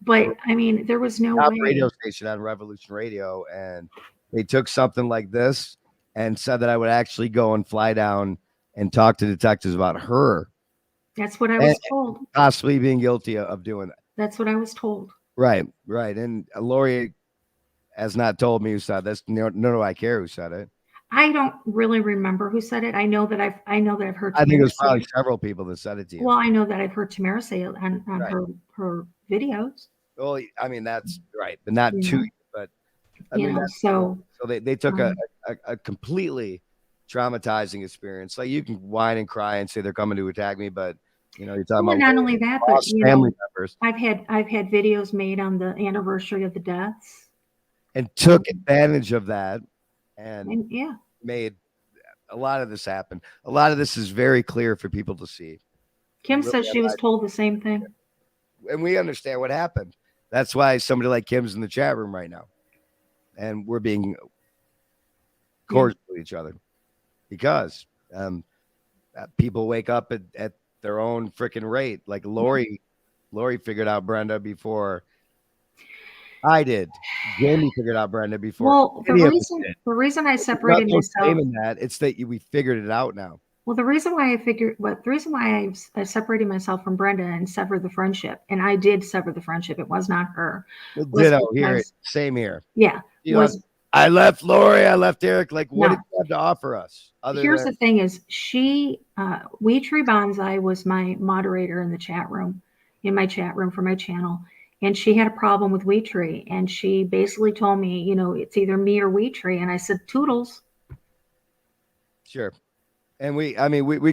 But I mean, there was no top way. radio station on Revolution Radio, and they took something like this and said that I would actually go and fly down and talk to detectives about her That's what I was told. possibly being guilty of doing that. That's what I was told. Right. And Lori has not told me who said this. Nor do I care who said it. I don't really remember who said it. I know that I've heard. I think it Tamara was say probably it. several people that said it to you. Well, I know that I've heard Tamara say it on Right. her videos. Well, I mean that's right, but not Yeah. to you. But I You mean, know, that's, so they took a completely traumatizing experience. Like you can whine and cry and say they're coming to attack me, but you're talking well, about not only that, but lost family members, I've had videos made on the anniversary of the deaths, and took advantage of that and and yeah, made a lot of this happen. A lot of this is very clear for people to see, Kim Really, says she was told the same thing. and we understand what happened. That's why somebody like Kim's in the chat room right now, and we're being cordial with each other because people wake up at their own freaking rate. Like Lori figured out Brenda before I did. Jamie figured out Brenda before. Well, any of us did. the reason I There's separated no shame myself. in that. It's that we figured it out now. Well, the reason why I separated myself from Brenda and severed the friendship, and I did sever the friendship. It was not her. Was Ditto here. because- Same here. Yeah. You know, Was I left Lori. I left Eric. Like, what No. did you have to offer us? Here's the thing: is she We Tree Bonsai was my moderator in the chat room, in my chat room for my channel, and she had a problem with We Tree, and she basically told me, it's either me or We Tree, and I said, Toodles. Sure. And we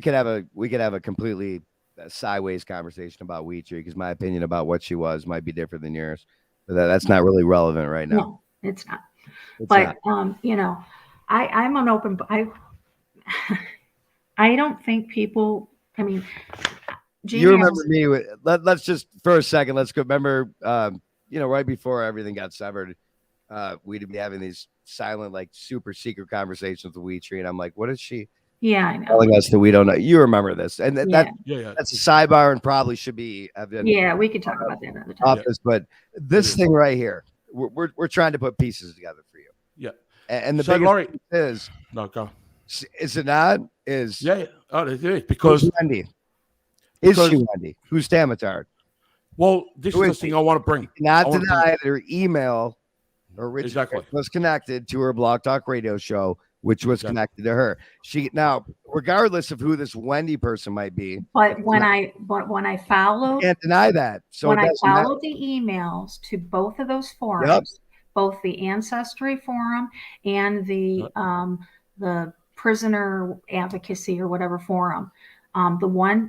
could have a completely sideways conversation about Wheat Tree because my opinion about what she was might be different than yours, but that's not really relevant right now. No, it's not. It's But not. I'm an open. I don't think people. I mean, Jamie, You remember me? Let's just for a second. Let's go. Remember, right before everything got severed, we'd be having these silent, like super secret conversations with Wheat Tree, and I'm like, "What is she Yeah, I know. telling us that we don't know?" You remember this, and Yeah. that's a sidebar, and probably should be Yeah, we could talk about that another time. office. But this thing right here, we're trying to put pieces together for you. Yeah. And the So, biggest Laurie, piece is go. it not? Is Yeah. Oh, it is because who's Wendy? Is she because- Wendy? Who's Tamatard? well, this Who is is the thing I want to bring. Not I wanna deny that her email originally Exactly. was connected to her Blog Talk Radio show, which was Exactly. connected to her. Now, regardless of who this Wendy person might be. But when I followed Can't deny that. So when it I doesn't matter. followed the emails to both of those forums, both the Ancestry Forum and the Prisoner Advocacy or whatever forum,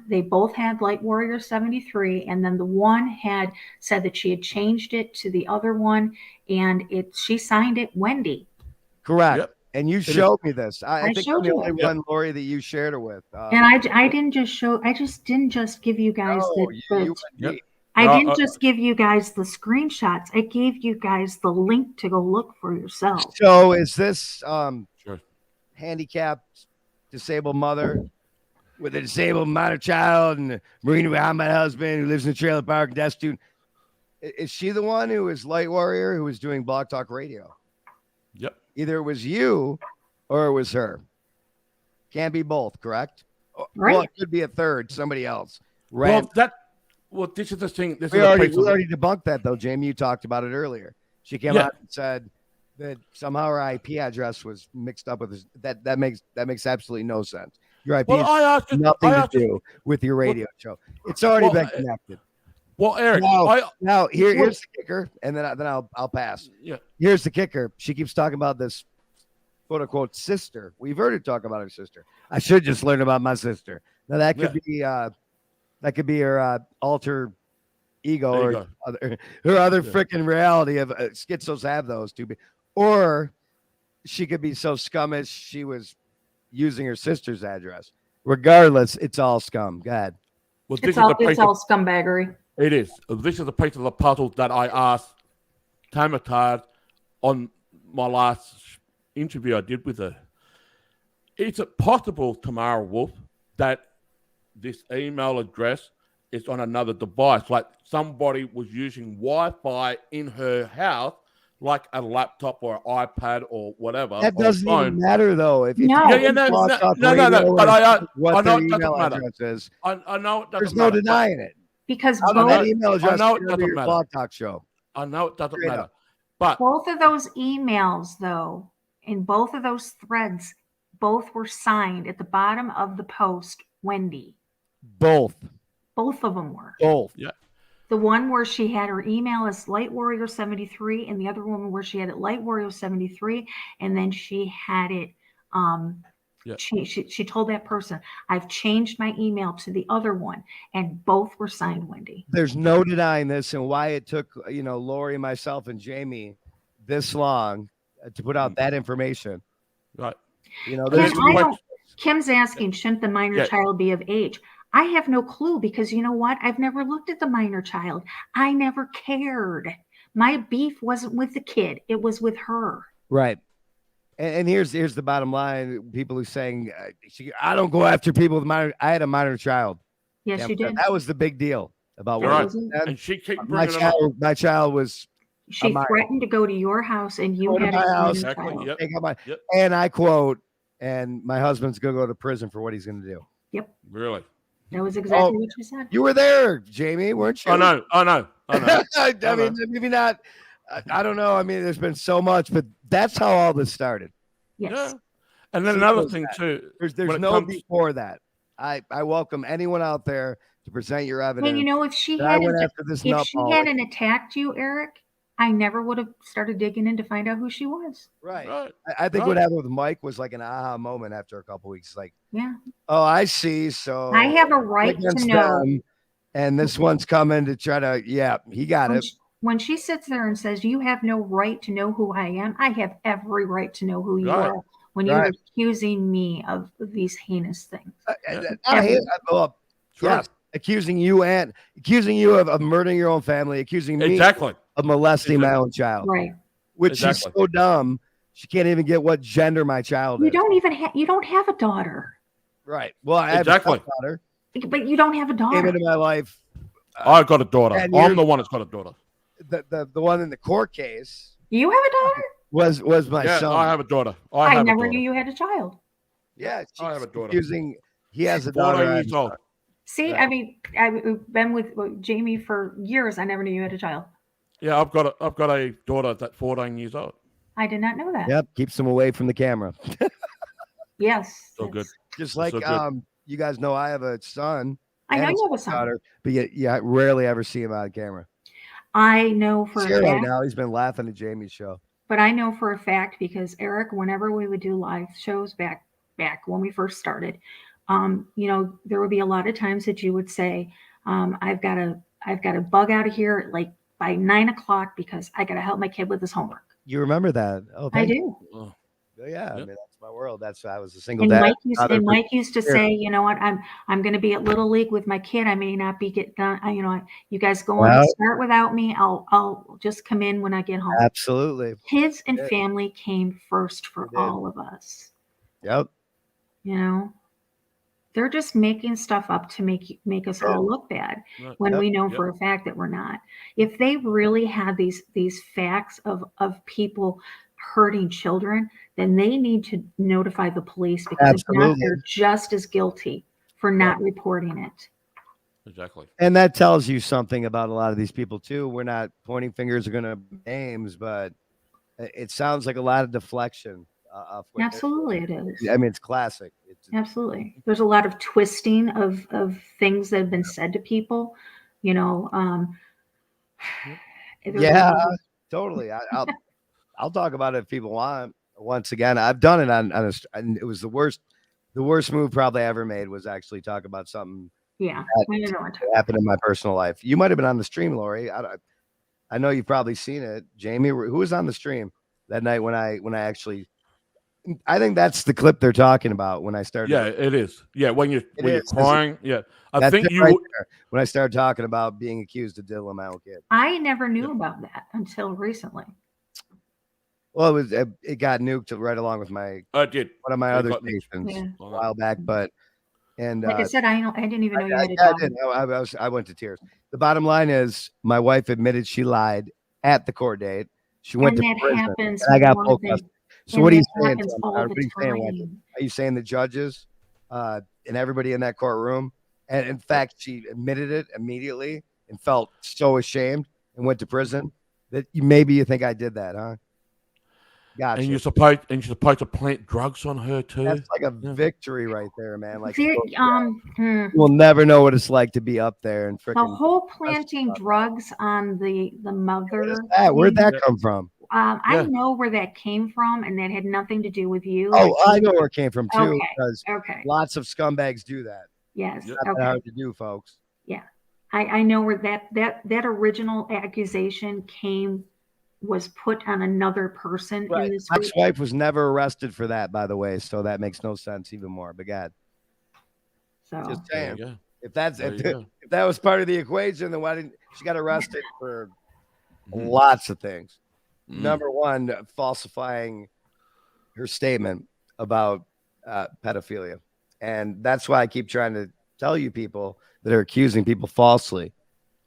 they both had Light Warrior 73, and then the one had said that she had changed it to the other one, and she signed it Wendy. Correct. Yep. And you showed me this. I think I'm showed the you only it. one, Lori, that you shared it with. And I didn't just give you guys Yep. I didn't just give you guys the screenshots. I gave you guys the link to go look for yourself. So is this Sure. handicapped, disabled mother with a disabled minor child and a Marine Muhammad husband who lives in a trailer park and destitute? Is she the one who is Light Warrior who was doing Blog Talk Radio? Yep. Either it was you or it was her. Can't be both, correct? Right. Well, it could be a third, somebody else. Well, this is the thing. We already debunked that, though, Jamie. You talked about it earlier. She came out and said that somehow her IP address was mixed up with this. That makes absolutely no sense. Your IP has nothing to do with your radio show. It's already been connected. Well, Eric, now here's the kicker, and then I'll pass. Yeah. Here's the kicker. She keeps talking about this quote unquote sister. We've heard her talk about her sister. I should just learn about my sister. Now that could be her alter ego or her other freaking reality of schizos have those two. Or she could be so scummish she was using her sister's address. Regardless, it's all scum. Go ahead. Well, It's all scumbaggery. It is. This is a piece of the puzzle that I asked Tamatard on my last interview I did with her. Is it possible, Tamara Wolf, that this email address is on another device? Like somebody was using Wi-Fi in her house, like a laptop or an iPad or whatever. That doesn't even matter, though. If No. No. But I know it doesn't matter. Is. I know it doesn't There's matter. no denying it. Because That email address I know it is doesn't your matter. Blog Talk show. I know it doesn't Straight matter. up. But both of those emails, though, in both of those threads, both were signed at the bottom of the post, Wendy. Both. Both of them were. Both. yeah. The one where she had her email as Light Warrior 73, and the other one where she had it Light Warrior 73, and then she had it. She told that person, "I've changed my email to the other one," and both were signed Wendy. There's no denying this, and why it took Lori, myself, and Jamie this long to put out that information. Right. Kim's asking, shouldn't the minor child be of age? I have no clue because you know what? I've never looked at the minor child. I never cared. My beef wasn't with the kid. It was with her. Right. And here's the bottom line. People who saying, I don't go after people with minor. I had a minor child. Yes, you did. That was the big deal about You're what right. And she kept my bringing it up. child. My child was. She threatened to go to your house and you had my house. Exactly. Yep. Take out my, and I quote, and my husband's gonna go to prison for what he's gonna do. Yep. Really? That was exactly what you said. You were there, Jamie, weren't you? I know. I mean, maybe not. I don't know. I mean, there's been so much, but that's how all this started. Yes. Yeah. And then another thing too. There's no before that. I welcome anyone out there to present your evidence. And if she hadn't attacked you, Eric, I never would have started digging in to find out who she was. Right. I think what happened with Mike was like an aha moment after a couple weeks. Like, yeah. Oh, I see. So I have a right to know. And this one's coming to try to, he got it. When she sits there and says, you have no right to know who I am, I have every right to know who you are when you're accusing me of these heinous things. Accusing you of murdering your own family, accusing me of molesting my own child. Right. Which she's so dumb, she can't even get what gender my child is. You don't have a daughter. Right. Well, I have a daughter. But you don't have a daughter. Came into my life. I've got a daughter. I'm the one that's got a daughter. The one in the court case. You have a daughter? Was my son. I have a daughter. I never knew you had a child. Yeah, I have a daughter. He has a daughter. 14 years old. See, I mean, I've been with Jamie for years. I never knew you had a child. Yeah, I've got a daughter that's 14 years old. I did not know that. Yep, keeps them away from the camera. Yes. So good. it's- Just like So good. you guys know, I have a son. I know and you have a son. daughter, but yeah, I rarely ever see him on camera. I know for He's a here right fact, now. He's been laughing at Jamie's show. but I know for a fact because Eric, whenever we would do live shows back when we first started, there would be a lot of times that you would say, I've got to bug out of here like by 9 o'clock because I got to help my kid with his homework. You remember that? Oh, I thank you. do. Oh, Yeah, I Yep. mean that's my world. That's I was a single And dad. Mike used to Here. say, you know what, I'm going to be at Little League with my kid. I may not be getting done. You guys go on Well- and start without me. I'll just come in when I get home. Absolutely. Kids and Yeah. family came first for They did. all of us. Yep. They're just making stuff up to make us all look bad right. when Yep. we know Yep. for a fact that we're not. If they really had these facts of people hurting children, then they need to notify the police because if not, Absolutely. they're just as guilty for not reporting it. Exactly. And that tells you something about a lot of these people too. We're not pointing fingers or going to names, but it sounds like a lot of deflection. Of what they're Absolutely, it doing. is. I mean, it's classic. Absolutely. There's a lot of twisting of things that have been said to people. There's a Yeah, lot of- totally. I'll talk about it if people want. Once again, I've done it and it was the worst move probably I ever made was actually talk about something yeah. that I know what- happened in my personal life. You might have been on the stream, Lori. I know you've probably seen it. Jamie, who was on the stream that night when I actually, I think that's the clip they're talking about when I started. Yeah, it is. Yeah, when you're is. crying. Yeah, I That's think it you. right there, when I started talking about being accused of diddling my own kid. I never knew about that until recently. Well, it got nuked right along with one Did. of my It other got nuked. stations Yeah. a while back, but Like I said, I didn't even know you had a I dog. did. I went to tears. The bottom line is, my wife admitted she lied at the court date. She went And to that prison, happens. and I got more full than- custody. So and what are you that saying? happens Tom? all What the are you saying, Wendy? time. Are you saying the judges and everybody in that courtroom? And in fact, she admitted it immediately and felt so ashamed and went to prison that maybe you think I did that, huh? Gotcha. And you're supposed to plant drugs on her too. That's like a Yeah. victory right there, man. Like We'll we'll never know what it's like to be up there and the freaking. whole planting drugs on the mother. Where'd thing, that come from? I Yeah. know where that came from, and that had nothing to do with you. Oh, I know where it came from too, Okay. because Okay. lots of scumbags do that. Yes. Yep. Not that Okay. hard to do, folks. I know where that original accusation was put on another person in this My group. ex-wife was never arrested for that, by the way, so that makes no sense even more. But God, So just There saying, you go. if that's There if, you go. if that was part of the equation, then why didn't she got arrested for Mhm. lots of things? Mm. Number one, falsifying her statement about pedophilia, and that's why I keep trying to tell you people that are accusing people falsely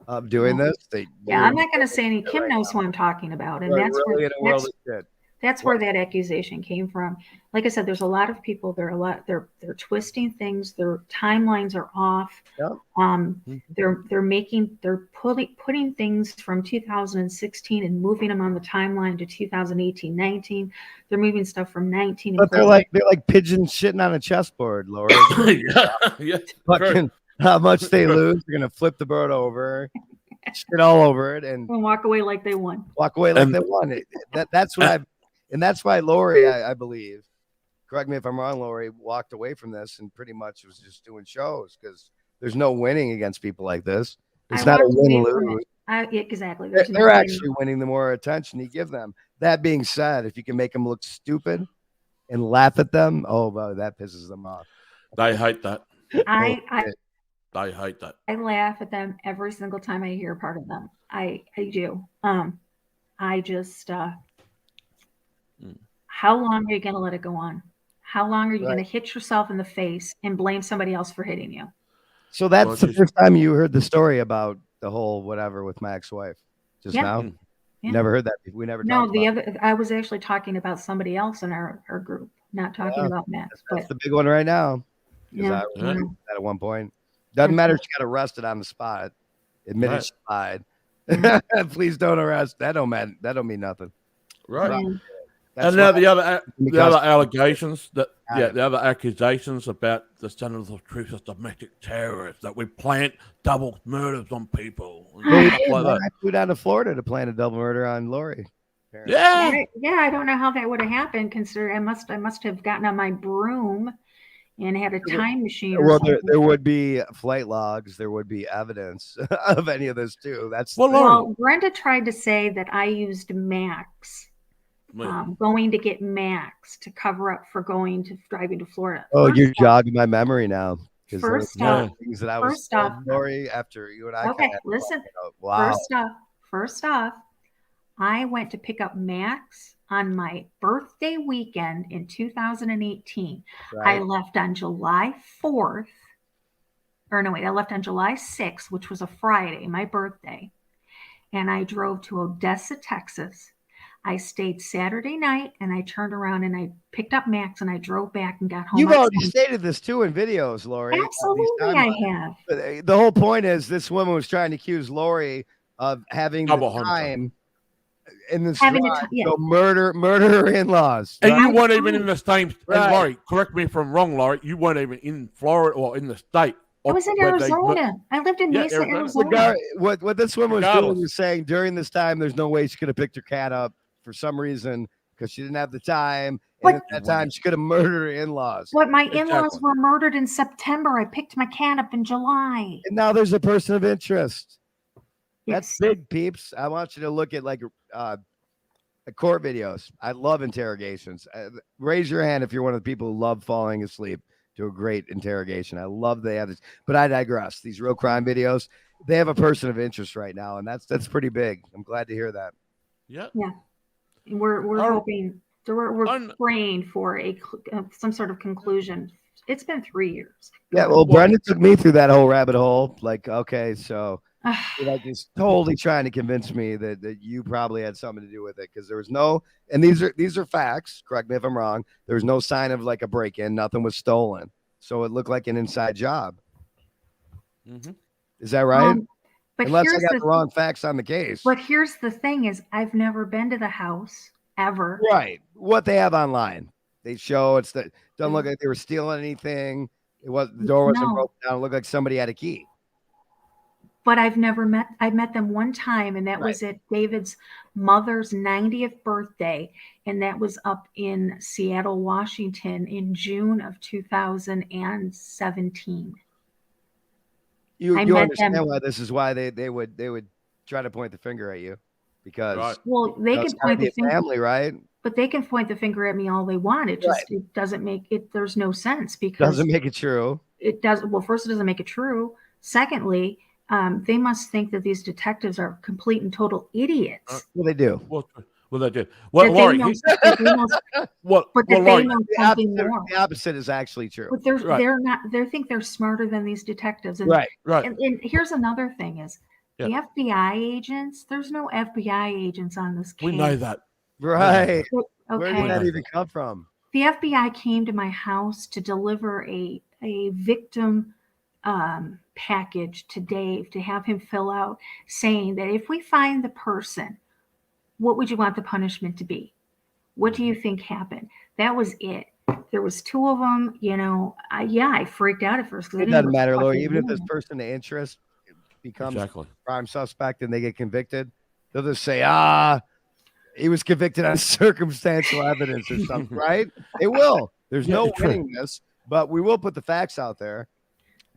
of doing this. yeah, I'm not going to say any. Kim knows who I'm talking about, and that's really where in a world of shit. that's where that accusation came from. Like I said, there's a lot of people. They're twisting things. Their timelines are off. Yep. They're putting things from 2016 and moving them on the timeline to 2018-19. They're moving stuff from 19. and But they're forward. like pigeons shitting on a chessboard, Laura. yeah, yeah. Fucking how much they lose, they're gonna flip the bird over, shit all over it, and And walk away like they won. walk away like And- they won it. That's what and that's why Lori, I believe, correct me if I'm wrong, Lori, walked away from this and pretty much was just doing shows because there's no winning against people like this. It's I not a walked away win from lose. Exactly. They're, There's no they're winning. actually winning the more attention you give them. That being said, if you can make them look stupid and laugh at them, oh, wow, that pisses them off. They hate that. I They hate that. I laugh at them every single time I hear part of them. I do. I just how long are you going to let it go on? How long are you going to hit yourself in the face and blame somebody else for hitting you? So that's Well, the just- first time you heard the story about the whole whatever with my ex-wife. Just Yeah. now? Yeah. Never heard that before. We never No, talked the about other I was actually talking about somebody else in our group, not talking Yeah. about Matt. That's But the big one right now. 'Cause yeah, I remember that at one point. Doesn't matter if she got arrested on the spot. Admitted Right. she lied. Please don't arrest. That don't mean nothing. Right. yeah. That's And now why- the other because- allegations that Got it. the other accusations about the Senators of Truth as domestic terrorists, that we plant double murders on people and Well, we stuff did, like man. that. I flew down to Florida to plan a double murder on Lori. apparently. Yeah. Yeah, I don't know how that would have happened. Considering I must have gotten on my broom and had a time machine. Or Well, something. there would be flight logs. There would be evidence of any of this too. That's Well, the- Lori- Well, Brenda tried to say that I used Max, going to get Max to cover up for driving to Florida. oh, First you're off- jogging my memory now. 'Cause there was First more off- things that I was first off- Lori after you and I. Okay, kinda- listen. Wow. First off, I went to pick up Max on my birthday weekend in 2018. I Right. left on July 4th. Or no, wait, I left on July 6th, which was a Friday, my birthday. And I drove to Odessa, Texas. I stayed Saturday night and I turned around and I picked up Max and I drove back and got home. You've on already Sunday. stated this too in videos, Lori. these Absolutely, I timelines. have. But, the whole point is this woman was trying to accuse Lori of having Double the hunter. time in this Having a drive ti- yeah. to murder her in-laws. And you Right. weren't even in the same. Right. And Laurie, correct me if I'm wrong, Laurie. You weren't even in Florida or in the state. I was in where they mur- Arizona. I lived in Yeah, Mesa, Arizona. Arizona. What this woman was Regardless. doing was saying during this time, there's no way she could have picked her cat up for some reason because she didn't have the time. But- And at that time, she could have murdered her in-laws. What my in-laws Exactly. were murdered in September. I picked my cat up in July. And now there's a person of interest. That's Yes. big, peeps. I want you to look at court videos. I love interrogations. Raise your hand if you're one of the people who love falling asleep to a great interrogation. I love they have this, but I digress. These real crime videos, they have a person of interest right now, and that's pretty big. I'm glad to hear that. Yeah. And we're Oh. hoping, we're Un- praying for some sort of conclusion. It's been 3 years. Yeah, well, Brenda took me through that whole rabbit hole. Like, okay, so like he's totally trying to convince me that you probably had something to do with it because there was no, and these are facts. Correct me if I'm wrong. There was no sign of like a break-in. Nothing was stolen, so it looked like an inside job. Mm-hmm. Is that right? But Unless I here's got the the wrong facts on the case. But here's the thing: is I've never been to the house ever. Right. What they have online, they show it's that doesn't look like they were stealing anything. It was the door wasn't No. broken down. It looked like somebody had a key. But I met them one time, and that was at David's mother's 90th birthday, and that was up in Seattle, Washington, in June of 2017. You I you met understand them. why this is why they would try to point the finger at you because Right. Well, they it's can gotta point be the a finger, family, right? but they can point the finger at me all they want. It just it doesn't make it. There's no sense because Doesn't make it true. it does. Well, first, it doesn't make it true. Secondly, they must think that these detectives are complete and total idiots. Well, they do. Well, they did. Well, That they Laurie, know- he- that they know- well, but well, that they Laurie, know The something opposite, more. the opposite is actually true. But they're Right. they're not. They think they're smarter than these detectives. And, Right. right. And here's another thing: is the Yeah. FBI agents? There's no FBI agents on this case. We know that. Right. Where did Okay. that even come from? The FBI came to my house to deliver a victim package to Dave to have him fill out, saying that if we find the person, what would you want the punishment to be? What do you think happened? That was it. There was two of them. I freaked out at first because It doesn't matter, Lori. Even if this person of interest becomes Exactly. a prime suspect and they get convicted, they'll just say, he was convicted on circumstantial evidence or something, right? They will. There's no it's true. winning this, but we will put the facts out there.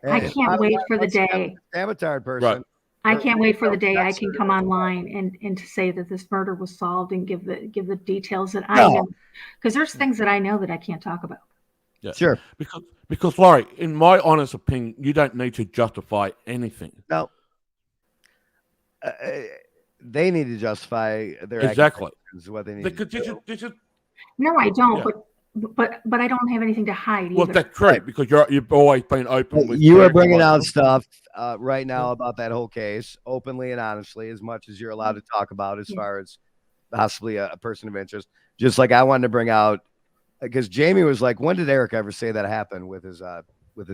I And can't wait for the once you have day. a Samatard person. Right. I can't wait for the day I That's can it. come online and to say that this murder was solved and give the details that I No. know, because there's things that I know that I can't talk about. Yeah. Sure. Because Laurie, in my honest opinion, you don't need to justify anything. No. They need to justify their Exactly. accusations, what they need Because to do. this is No, I don't. Yeah. But I don't have anything to hide well, either. that's true because you've always been open with. You are sharing bringing a lot out of- stuff right now about that whole case openly and honestly, as much as you're allowed to talk about as Yeah. far as possibly a person of interest. Just like I wanted to bring out, because Jamie was like, when did Eric ever say that happened with his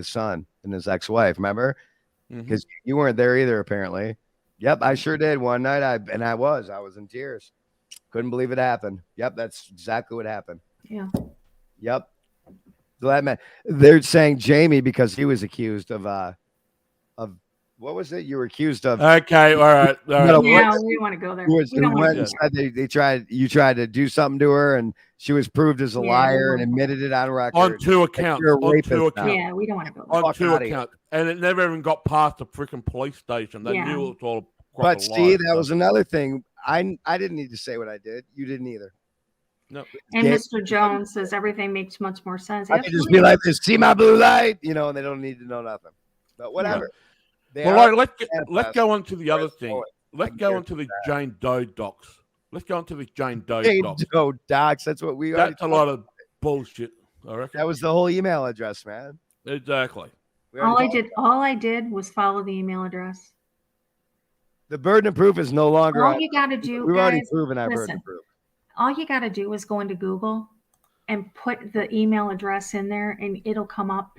son and his ex-wife? Remember? Mhm. Because you weren't there either, apparently. Yep, I sure did one night. I was in tears. Couldn't believe it happened. Yep, that's exactly what happened. Yeah. Yep. Glad man. They're saying Jamie because he was accused of what was it? You were accused of Okay, all right. No, Yeah, we don't want to go there. who was We don't who wanna went go and there. said you tried to do something to her and she was proved as a Yeah, liar we and don't- admitted it on record. On two accounts. you're a On rapist two now. accounts. Yeah, we don't want to go there. On Fuck two outta here. accounts. And it never even got past the freaking police station. They Yeah. knew it was all a crock But of see, lies, that so- was another thing. I didn't need to say what I did. You didn't either. No. And Gabe- Mr. Jones says everything makes much more sense. I could just Absolutely. be like this, see my blue light, and they don't need to know nothing. But whatever. They Well, are like, let's manifest. go on to the other Where's thing. going? Let's can go hear on to the Jane Doe docs. Let's go on to the Jane Doe Hey, docs. Joe Docs. That's what we already That's a lot of bullshit, I reckon. That was the whole email address, man. Exactly. We already all I did was follow the email address. The burden of proof is no longer All on. you got to do, We've already guys, proven our burden listen. of proof. all you got to do is go into Google and put the email address in there, and it'll come up.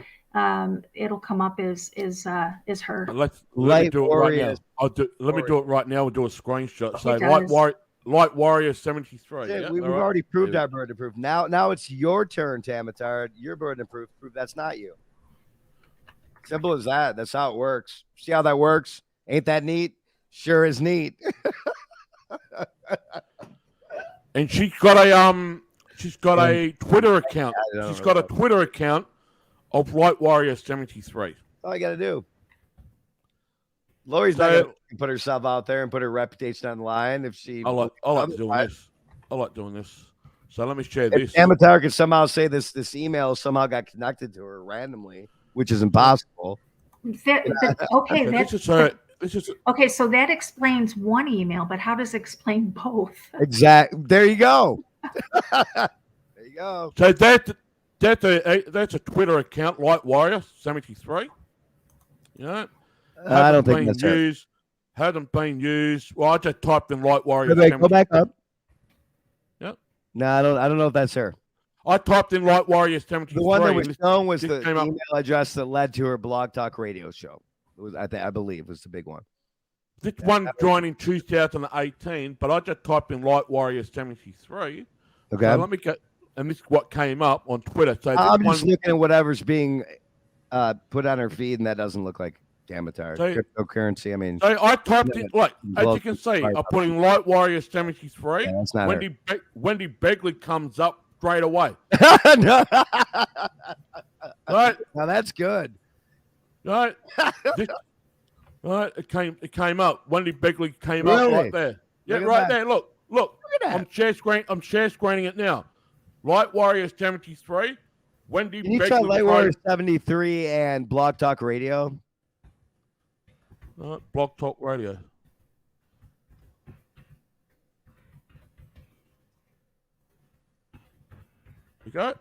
It'll come up as her. Let me Light do it right now. Warriors. Let me do it right now. We'll do a screenshot. Say does. Light Warrior 73. Yeah, Yeah, we've all right. already proved Yeah. our burden of proof. Now it's your turn, Tamatard. Your burden of proof. Prove that's not you. Simple as that. That's how it works. See how that works? Ain't that neat? Sure is neat. And she's got a Twitter account. I don't She's know got a that. Twitter account of Light Warrior 73. All I got to do. Lori's not So- going to put herself out there and put her reputation on the line if she. I like doing Otherwise- this. I like doing this. So let me share If this. Amatar could somehow say this email somehow got connected to her randomly, which is impossible. Okay, So that's this is her. This is okay. So that explains one email, but how does it explain both? There you go. There you go. so that's a Twitter account, Light Warrior 73. Yeah. I don't think that's her. used. Hasn't been used. Well, I just typed in Light Warrior. Go back up. Yep. No, I don't know if that's her. I typed in Light Warrior 73. The one that was and this- shown was this the came up. email address that led to her Blog Talk radio show. It was, I believe, was the big one. This one joined in 2018, but I just typed in Light Warrior 73. Okay. So let me get, and this is what came up on Twitter. So this I'm one, just looking at whatever's being put on her feed, and that doesn't look like Damatar. So- Cryptocurrency. I mean, so I typed Yeah, in, like, as well, you can see, sorry I about put in Light Warrior 73. yeah, that's not her. Wendy Begley comes up straight away. No. Right? Now that's good. Right? This- right? It came up. Wendy Begley came up Really? right there. Yeah, Look at right that. there. Look. Look at I'm share screening it now. Light Warrior 73. Wendy Can you Begley. try Light Warrior tried- 73 and Blog Talk Radio? Blog Talk Radio. You got it?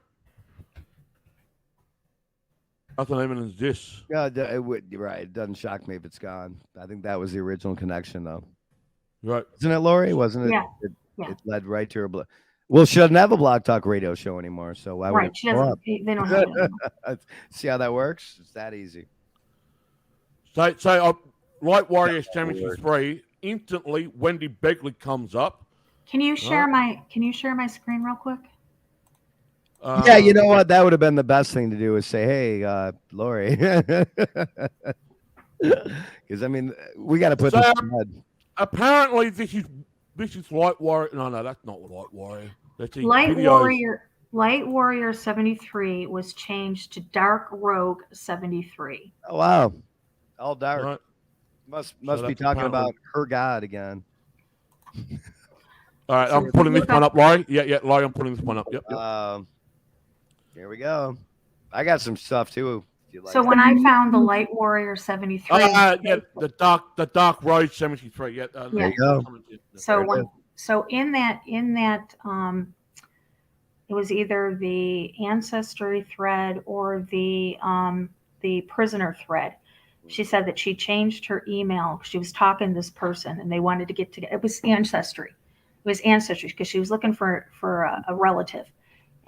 Nothing even is this. Yeah, it would. You're right. It doesn't shock me if it's gone. I think that was the original connection, though. Right. Isn't it, Lori? Wasn't it? Yeah. It, it led right to her. Well, she doesn't have a Blog Talk Radio show anymore, so why would Right? it She show doesn't. up? They don't have it anymore. See how that works? It's that easy. So Light Warrior 73. Instantly, Wendy Begley comes up. Can you share my screen real quick? Yeah, you know what? That would have been the best thing to do is say, "Hey, Lori," because I mean, we got to put So, this in bed. Apparently, this is Light Warrior. No, that's not Light Warrior. That's the Light videos. Warrior 73 was changed to Dark Rogue 73. Oh wow, all dark. Right. Must So be that's talking apparently- about her God again. All right, So I'm putting this look one up- up, Laurie. Yeah, Laurie, I'm putting this one up. Yep. Here we go. I got some stuff too. If you like. So when I found the Light Warrior 73, Yeah, the Dark Road 73. Yeah. there Yeah. you go. so Very when good. so in that it was either the ancestry thread or the prisoner thread. She said that she changed her email. She was talking to this person and they wanted to get together. It was ancestry. It was ancestry because she was looking for a relative.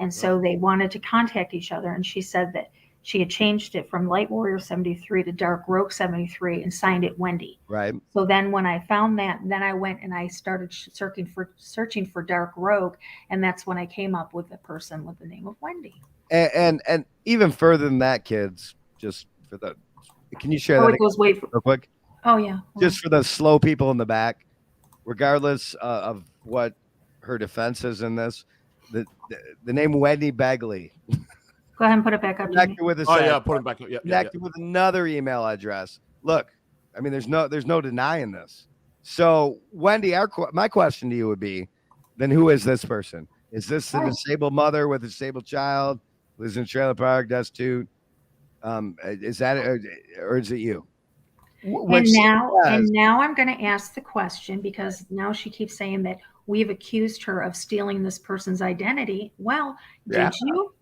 And so they wanted to contact each other. And she said that she had changed it from Light Warrior 73 to Dark Rogue 73 and signed it Wendy. Right. So then when I found that, then I went and I started searching for Dark Rogue, and that's when I came up with the person with the name of Wendy. And even further than that, kids, just for the, can you share that it goes way real quick? Oh yeah. Just for the slow people in the back, regardless of what her defense is in this, the name Wendy Begley Go ahead and put it back up. Jimmy. connected with a Oh yeah, put him back up. Yeah, connected with another email address. Look, I mean, there's no denying this. So Wendy, my question to you would be, then who is this person? Is this a disabled mother with a disabled child, lives in a trailer park, destitute? Is that or is it you? And now I'm going to ask the question, because now she keeps saying that we've accused her of stealing this person's identity. Well, did you?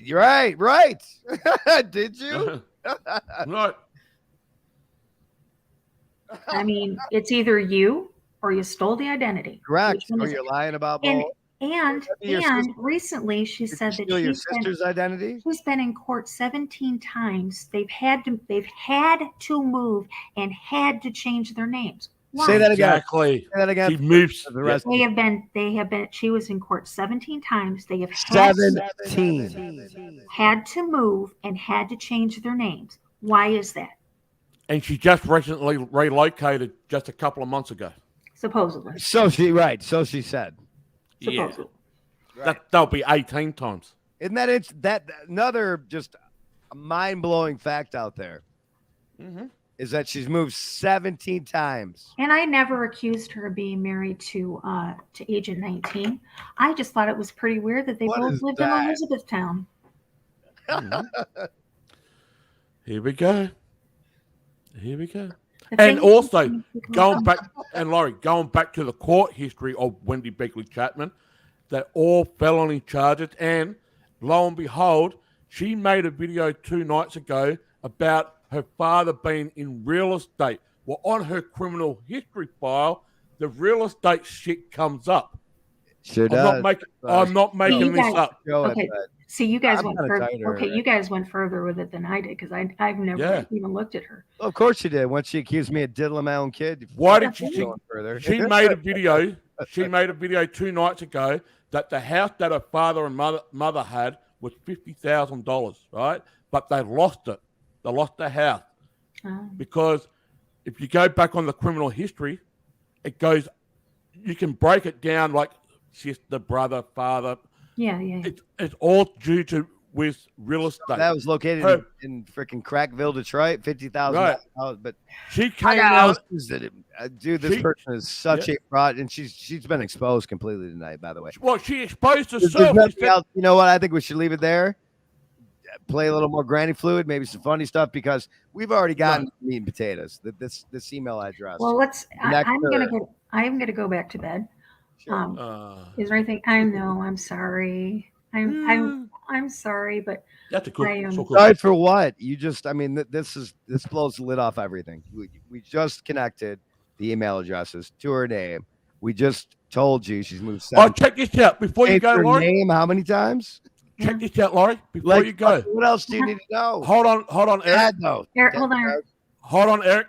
You're right. Did you? Right. I mean, it's either you or you stole the identity. Correct. Which one Or is you're it? lying about And both. and Your sister- recently she Did said you that steal your she's been, sister's identity? she's been in court 17 times. They've had to move and had to change their names. Why? Say that again. Exactly. Say that again. She moves. The rest They have been, she was in court 17 times. They have 17. had to move and had to change their names. Why is that? And she just recently relocated just a couple of months ago. Supposedly. So she said. Supposedly. That'll be 18 times. Isn't that it's that another just mind-blowing fact out there is that she's moved 17 times. And I never accused her of being married to Agent 19. I just thought it was pretty weird that they What both is lived that? in Elizabethtown. Here we go. The And thing is, also, you can going look back, and Laurie, going back to the court history of Wendy Begley Chapman, they're all felony charges. And lo and behold, she made a video 2 nights ago about her father being in real estate. Well, on her criminal history file, the real estate shit comes up. Sure I'm not making this up. Okay. See, you guys I'm went kinda further. tired of her, Okay, right? you guys went further with it than I did, because I've never even looked at her. Of course she did. Once she accused me of diddling my own kid. Why did she Going further? She made a video. She made a video 2 nights ago that the house that her father and mother had was $50,000, right? But they lost it. They lost the house because if you go back on the criminal history, it goes. You can break it down like sister, brother, father. Yeah. It's all due to with real estate. That was located in freaking Crackville, Detroit. $50,000. Right. But She came out. Dude, this person is such a fraud, and she's been exposed completely tonight. By the way, Well, she exposed There's herself. nothing else. You know what? I think we should leave it there. Play a little more granny fluid, maybe some funny stuff, because we've already gotten meat and potatoes. This email address. Well, Next I'm gonna go back to bed. Sure. Is there anything? I know. I'm sorry. I'm sorry, but That's a good. I am- so good. Sorry for what? You just, I mean, this blows the lid off everything. We just connected the email addresses to her name. We just told you she's moved. Oh, check this out before you go, her Laurie. name how many times? Check this out, Laurie. Before you go, what else do you need to know? hold on, Eric. Dad, though. Eric, hold on. Hold on, Eric.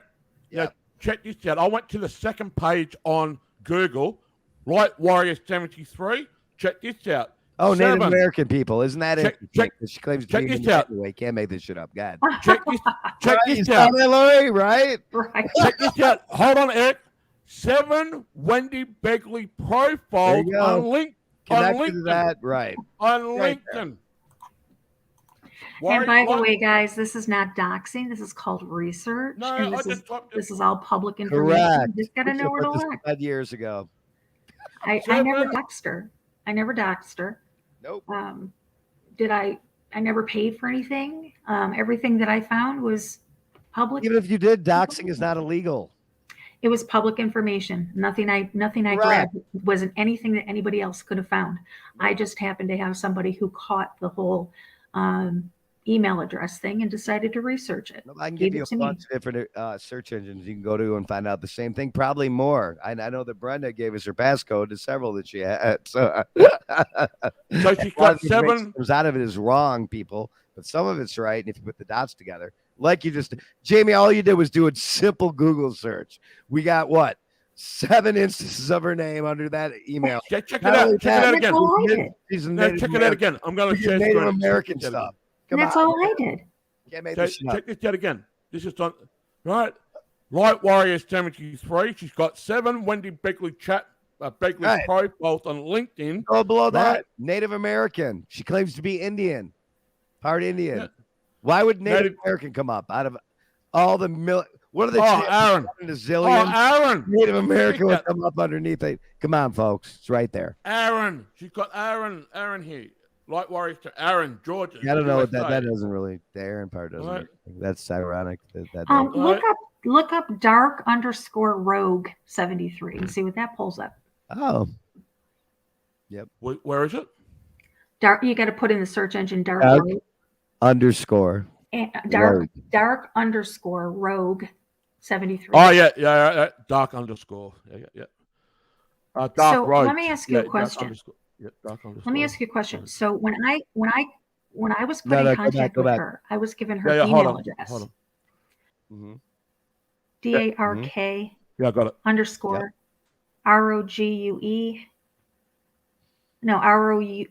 Yeah. Check this out. I went to the second page on Google, Light Warrior 73. Check this out. Oh, Native 7. American people, isn't that interesting? check- 'Cause she claims to check be this out. anyway. Can't make this shit up. God. Check this You saw out. that, Laurie, right? Right. Check this out. Hold on, Eric. 7 Wendy Begley profiles There you go. on Connected to LinkedIn. that, right? On Right there. LinkedIn. And by the What? way, guys, this is not doxing. This is called research. No, and I this is just talked. this is all public information. Correct. You just got to We know should've where to put this look. to bed years ago. I never doxed her. I never doxed her. Nope. I never paid for anything. Everything that I found was public. Even if you did, doxing is not illegal. It was public information. Nothing I Correct. grabbed wasn't anything that anybody else could have found. I just happened to have somebody who caught the whole email address thing and decided to research it. I can Gave give you it to a me. bunch of different search engines you can go to and find out the same thing, probably more. I know that Brenda gave us her passcode to several that she had. So, So she's a lot got of the information 7. that comes out of it is wrong, people. but some of it's right. And if you put the dots together, like you just, Jamie, all you did was do a simple Google search. We got what? 7 instances of her name under that email. Check it Not only out. Check it out That's again. all I did. She's a No, Native check it out American. again. I'm going to She's share Native screen. American Check it out stuff. Come That's on. all I did. Can't make again. this shit up. Check this out again. This is on right. Light Warrior 73. She's got 7 Wendy Begley Begley Right. profiles on LinkedIn. Go below that. Right. Native American. She claims to be Indian, part Indian. Yeah. Why would Native Native- American come up out of all the what are the Oh, chances? Aaron. A Oh, zillion. Aaron. Native American would that. come up underneath it. Come on, folks. It's right there. Aaron. She's got Aaron. Aaron here. Light Warrior to Aaron, Georgia. I don't know what that USA. doesn't really. The Aaron part doesn't. Right. That's ironic. That Look up dark_rogue 73 and see what that pulls up. oh, Where is it? Dark. You got to put in the search engine dark Dark. rogue, underscore. dark_rogue 73. Oh, yeah. Dark underscore. Yeah. Dark So, Road. let me ask you a Dark question. underscore. Yeah, dark underscore. Let me ask you a question. So when I was put No, in go contact back, go with back. her, I was given her Yeah, hold email on. address. Hold on. Mhm. DARK Yeah, I got it. underscore ROGUE. No, ROGUE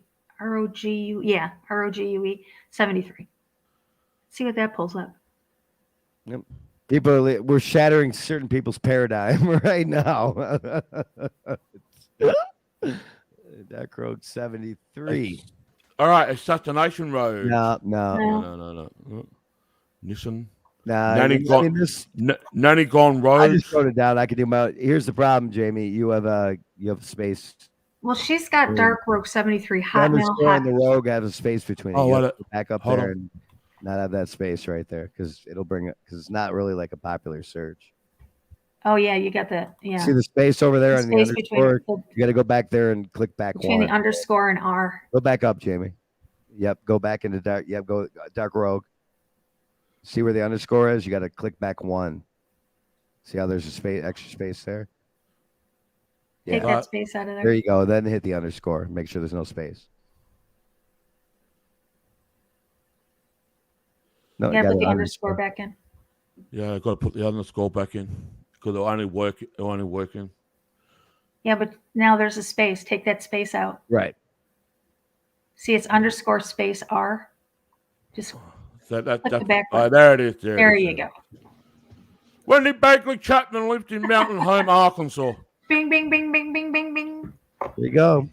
73. See what that pulls up. People, we're shattering certain people's paradigm right now. Dark Road 73. All right, Assassination Road. No. No. Nissan. Nah, Nanny I gone- mean, this. Nanny Gone I Road. just wrote it down. I could do my. Here's the problem, Jamie. You have space. Well, she's got Mm. Dark Rogue 73 The Hotmail. underscore and the rogue have a space between it. Oh, You what have to back up hold there on. and not have that space right there because it'll bring it because it's not really like a popular search. Oh yeah, you got the See the space over there the on the space between underscore. You got to go back there and click back between one. the underscore and R. Go back up, Jamie. Yep, go back into dark. Yep, go dark rogue. See where the underscore is? You got to click back one. See how there's a space, extra space there? Take Yeah, that space out of there there. you go. Then hit the underscore. Make sure there's no space. No, you Yeah, got put an the underscore back in. Yeah, I got to put the underscore back in because it'll only working. Yeah, but now there's a space. Take that space out. Right. See, it's underscore space R. Just So click the back oh, button. there it is. There it is, you go. Wendy Bagley Chapman lived in Mountain Home, Arkansas. Bing, bing, bing, bing, bing, bing, bing. There you go.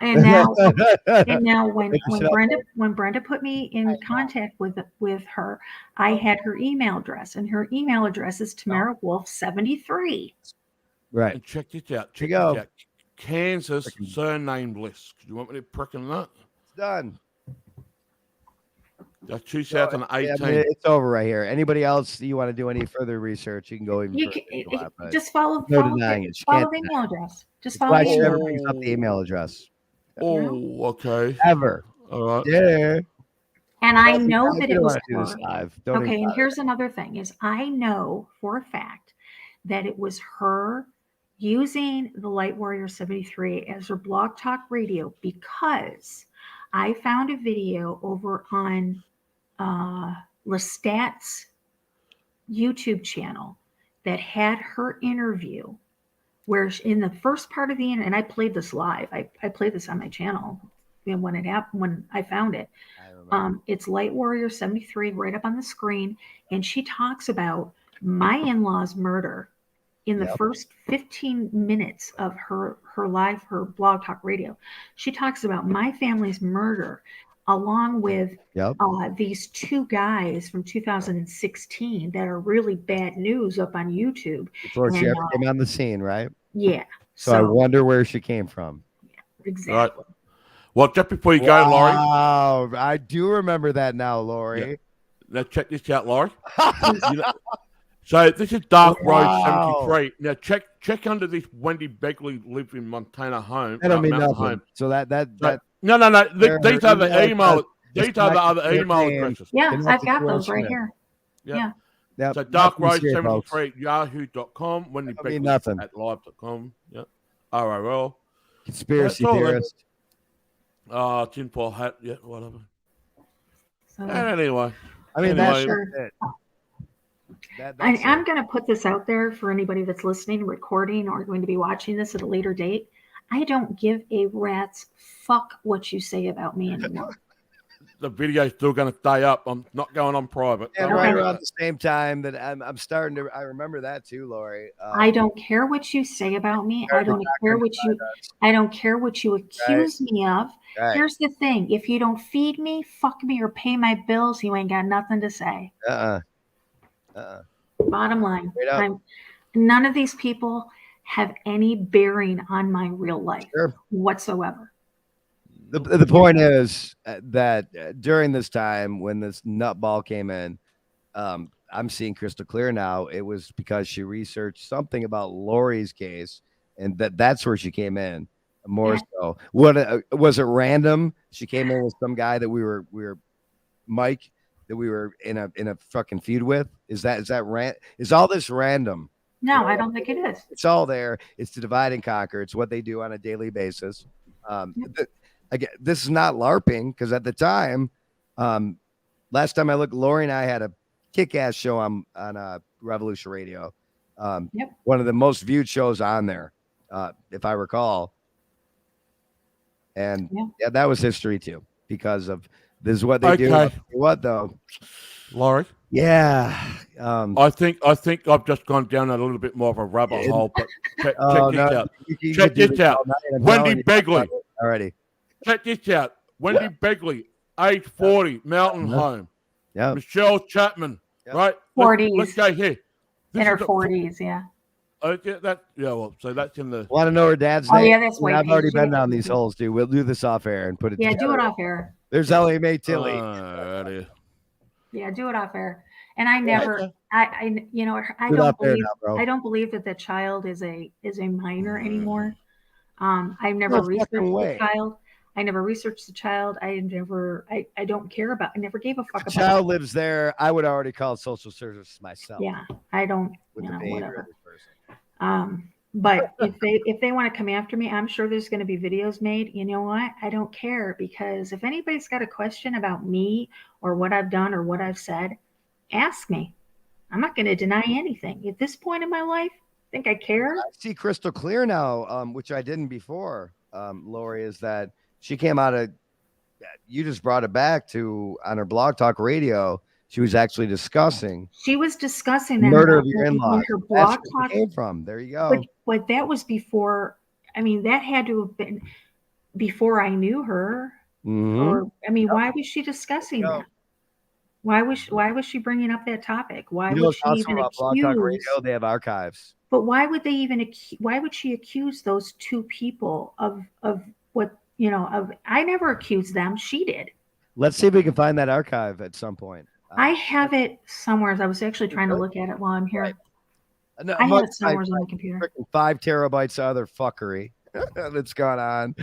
And now, when Make yourself- Brenda put me in contact with her, I had her email address, and her email address is Tamara Wolf 73. Right. And check this out. Here Check you go. this out. Kansas surname list. Do you want me to prick on that? It's done. That's Yeah, 2018. I mean, it's over right here. Anybody else you want to do any further research? You can go even You further. can, if you want, but just follow, no follow, denying the, it. She follow can't the deny email address. Just that's follow why the she email never address. brings up the email address. Oh, okay. Ever. All right. Yeah. And I know that You it don't was want to do this her. live. Don't Okay, even and bother. here's another thing is I know for a fact that it was her using the Light Warrior 73 as her blog talk radio because I found a video over on Lestat's YouTube channel that had her interview where in the first part of the interview, and I played this live. I played this on my channel when it happened, when I found it. I remember. It's Light Warrior 73 right up on the screen. And she talks about my in-laws' murder in the Yep. first 15 minutes of her blog talk radio. She talks about my family's murder along with Yep. these two guys from 2016 that are really bad news up on YouTube. Before she and, ever came on the scene, right? Yeah. So I wonder where she came from. exactly. Right. Well, just before you go, Laurie, Wow, I do remember that now, Laurie. now check this out, Laurie. You know- so this is Dark Road Wow. 73. Now check under this Wendy Begley live in Montana home. That don't mean Mountain nothing. Home. So that No. There, These are the email email. address. These Just are the like other their email name. addresses. Yeah, Enough I've got those situation right there. here. Yep, So Dark Road nothing's here, folks. 73 yahoo.com, Wendy That don't mean Begley nothing. at live.com. Yeah. RRL. Conspiracy That's all then. theorist. Tinfoil hat. Yeah, whatever. So Anyway, I mean, Anyway. that's it. I'm going to put this out there for anybody that's listening, recording, or going to be watching this at a later date. I don't give a rat's fuck what you say about me anymore. the video's still going to stay up. I'm not going on private. And Don't right worry around about the same time that I'm starting to, I remember that too, Lori. I don't care what you say about me. I don't care what you accuse me of. Right. Here's the thing. If you don't feed me, fuck me, or pay my bills, you ain't got nothing to say. Bottom line. Straight up. None of these people have any bearing on my real life whatsoever. The point is that during this time when this nutball came in, I'm seeing crystal clear now. It was because she researched something about Lori's case, and that's where she came in. More so, what was it? Random? She came in with some guy that we were Mike that we were in a fucking feud with. Is all this random? No, I don't think it is. It's all there. It's to divide and conquer. It's what they do on a daily basis. Again, this is not LARPing, because at the time, last time I looked, Lori and I had a kick-ass show on Revolution Radio. One of the most viewed shows on there, if I recall. And that was history too, because of this is what they do. What though, Laurie? Yeah. I think I've just gone down a little bit more of a rabbit hole, but check this out. Check this out. Wendy Begley. Already. Check this out. Wendy Begley, age 40, Mountain Home. Yeah. Michelle Chapman, right? 40s. Let's go here. In her 40s, yeah. So that's in the. Want to know her dad's name? Oh, yeah, that's White I've already Page, been yeah. down these holes, dude. We'll do this off air and put it. Yeah, together. do it off air. There's Ellie Mae Tilly. Yeah, do it off air. And I never, I don't believe that the child is a minor anymore. I've never researched the child. I never researched the child. I don't care about. I never gave a fuck about. The child lives there. I would already call social services myself. Yeah, I don't. With you the know, behavior whatever. of this person. But if they want to come after me, I'm sure there's going to be videos made. You know what? I don't care, because if anybody's got a question about me or what I've done or what I've said, ask me. I'm not going to deny anything. At this point in my life, think I care? I see crystal clear now, which I didn't before, Lori, is that she came out of, you just brought it back to, on her Blog Talk Radio, she was actually discussing. She was discussing murder of your in-laws. Her Blog Talk came from. There you go. But that was before. I mean, that had to have been before I knew her. Mm-hmm. Or why was she discussing that? Why was she bringing up that topic? Why would she even accuse? Blog Talk Radio, they have archives. But why would they even? Why would she accuse those two people of what of? I never accused them. She did. Let's see if we can find that archive at some point. I have it somewhere. I was actually trying to look at it while I'm here. Right. No, I have it somewhere on the computer. 5 terabytes of other fuckery that's gone on.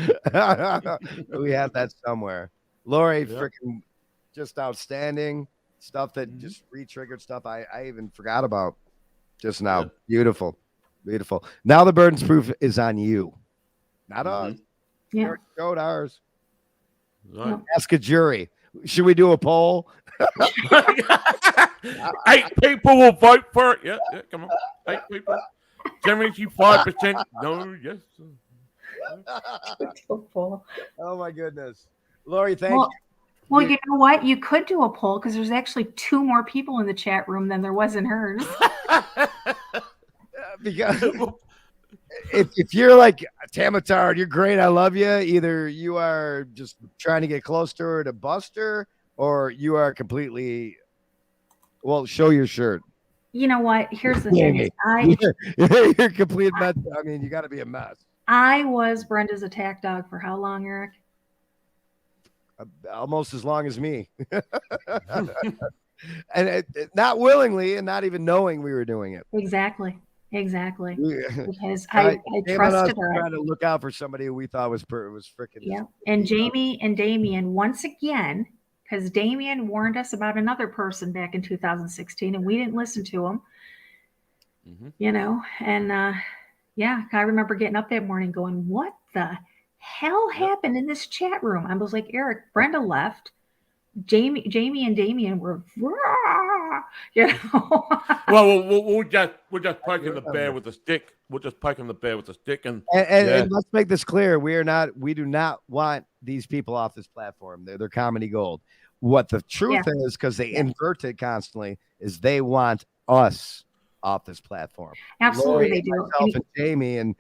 We have that somewhere. Lori, freaking just outstanding stuff that just re-triggered stuff I even forgot about just now. Yeah. Beautiful. Now the burden's proof is on you, not us. Yeah. Showed ours. Right. Ask a jury. Should we do a poll? 8 people will vote for it. Yeah, come on. 8 people. 75%. No, yes. Oh my goodness. Lori, thank you. Well, you know what? You could do a poll, because there's actually 2 more people in the chat room than there was in hers. Because if you're like Tamatard, you're great, I love you. Either you are just trying to get close to her to bust her, or you are completely, well, show your shirt. You know what? Here's the thing. You're complete mess. I mean, you got to be a mess. I was Brenda's attack dog for how long, Eric? Almost as long as me. And not willingly and not even knowing we were doing it. Exactly. Because I trusted her. Trying to look out for somebody who we thought was freaking. Yeah. And Jamie and Damien, once again, because Damien warned us about another person back in 2016, and we didn't listen to him. And I remember getting up that morning going, what the hell happened in this chat room? I was like, Eric, Brenda left. Jamie and Damien were, you know. Well, we're just poking the bear with a stick. We're just poking the bear with a stick, and And let's make this clear: we do not want these people off this platform. They're comedy gold. What the truth is, because they invert it constantly, is they want us off this platform. Absolutely, Lori, they do. myself, and Jamie, and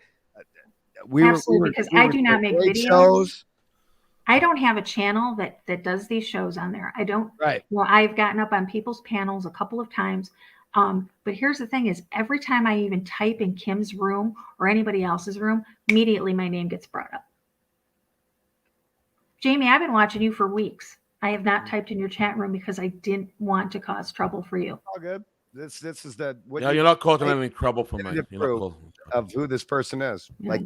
Absolutely, because I do not make great videos. shows. I don't have a channel that does these shows on there. I don't. Right. Well, I've gotten up on people's panels a couple of times. But here's the thing: is every time I even type in Kim's room or anybody else's room, immediately my name gets brought up. Jamie, I've been watching you for weeks. I have not typed in your chat room because I didn't want to cause trouble for you. All good. This is the you're not causing any trouble for me. Of who this person is. Like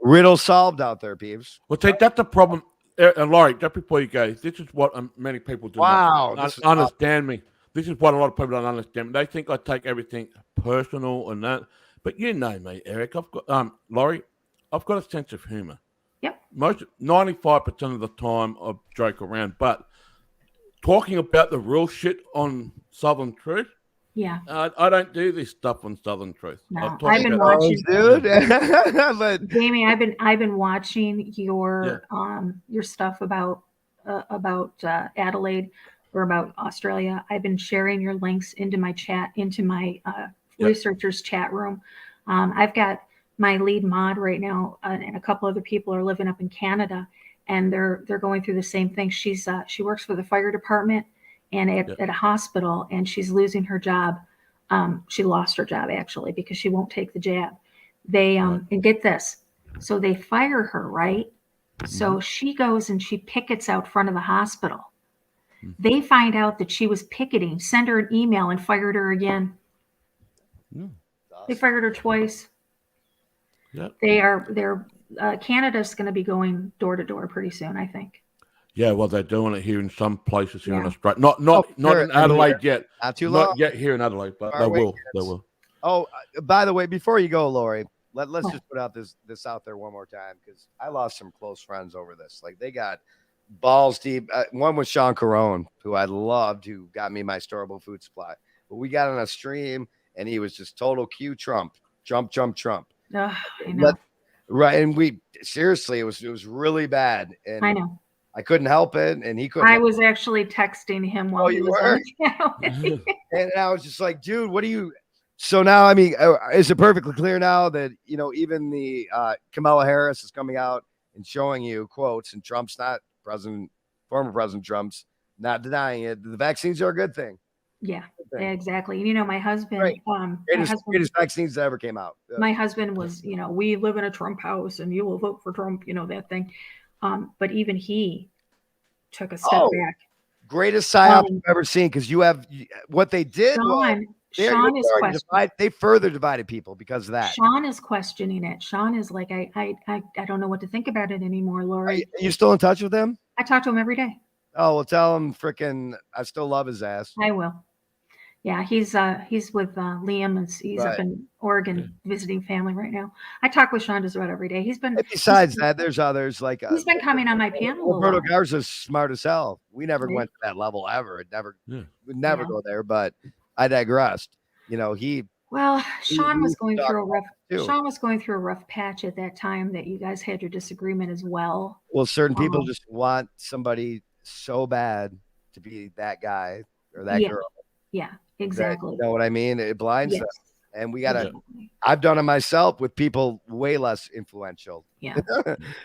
riddle solved out there, peeps. Well, see, that's the problem. And Laurie, just before you go, this is what many people do not understand me. This is what a lot of people don't understand. They think I take everything personal and that. But you know me, Eric. I've got Laurie, I've got a sense of humor. Yep. 95% of the time I joke around, but talking about the real shit on Southern Truth. Yeah. I don't do this stuff on Southern Truth. No, I've been watching, dude. but Jamie, I've been watching your stuff about Adelaide or about Australia. I've been sharing your links into my chat, into my researchers chat room. I've got my lead mod right now, and a couple other people are living up in Canada, and they're going through the same thing. She works for the fire department and at a hospital, and she's losing her job. She lost her job actually because she won't take the jab. They and get this, so they fire her, right? So she goes and she pickets out front of the hospital. They find out that she was picketing, send her an email, and fired her again. They fired her twice. They're Canada's going to be going door to door pretty soon, I think. Yeah, well, they're doing it here in some places here in Australia. Not in Adelaide yet. Not too long. Not yet here in Adelaide, but they will. They will. Oh, by the way, before you go, Lori, let's just put out this out there one more time, because I lost some close friends over this. Like, they got balls deep. One was Sean Carone, who I loved, who got me my Storable Food Supply. But we got on a stream, and he was just total Q Trump. I know. Right, and we seriously, it was really bad. And I know. I couldn't help it, and he couldn't. I was actually texting him while he was on the channel. And I was just like, dude, what do you? So now, I mean, is it perfectly clear now that, you know, even the Kamala Harris is coming out and showing you quotes, and Trump's not former President Trump's not denying it. The vaccines are a good thing. Yeah, exactly. And, you know, my husband, greatest vaccines that ever came out. My husband was, you know, we live in a Trump house and you will vote for Trump, you know, that thing. But even he took a step back. Greatest psyop I've ever seen, because you have what they did. Sean is questioning. They further divided people because of that. Sean is questioning it. Sean is like, I don't know what to think about it anymore, Lori. Are you still in touch with him? I talk to him every day. Oh, well, tell him I still love his ass. I will. Yeah, he's with Liam, and he's up in Oregon visiting family right now. I talk with Sean just about every day. Besides that, there's others like he's been coming on my panel. Roberto Garza's smart as hell. We never went to that level ever. It never would never go there. But I digressed. You know, Sean was going through a rough patch at that time that you guys had your disagreement as well. Well, certain people just want somebody so bad to be that guy or that girl. Yeah, exactly. You know what I mean? It blinds them. And we I've done it myself with people way less influential. Yeah.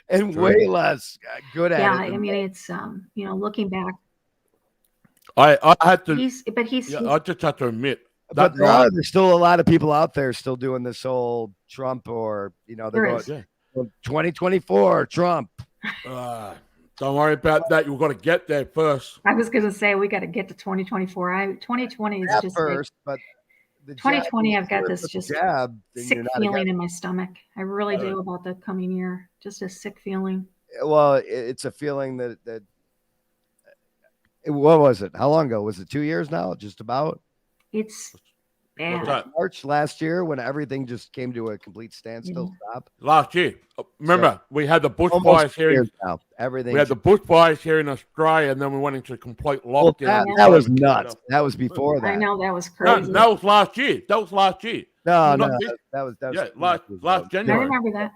And way less good at it. Yeah, I mean, it's, you know, looking back. I had to. I just have to admit. But there's still a lot of people out there still doing this whole Trump, or, you know, they're going 2024 Trump. Don't worry about that. You've got to get there first. I was going to say we got to get to 2024. 2020 is just first, but 2020. I've got this just sick feeling in my stomach. I really do about the coming year. Just a sick feeling. Well, it's a feeling that. What was it? How long ago was it? 2 years now? Just about. It's bad. What's that? March last year when everything just came to a complete standstill. Stop. Last year. Remember, we had the bushfires Almost here. years now. Everything. We had the bushfires here in Australia, and then we went into complete well, lockdown. that was nuts. That was before that. I know that was No, crazy. that was last year. That was last year. No, Not no, this- that was Yeah, last I January. remember that.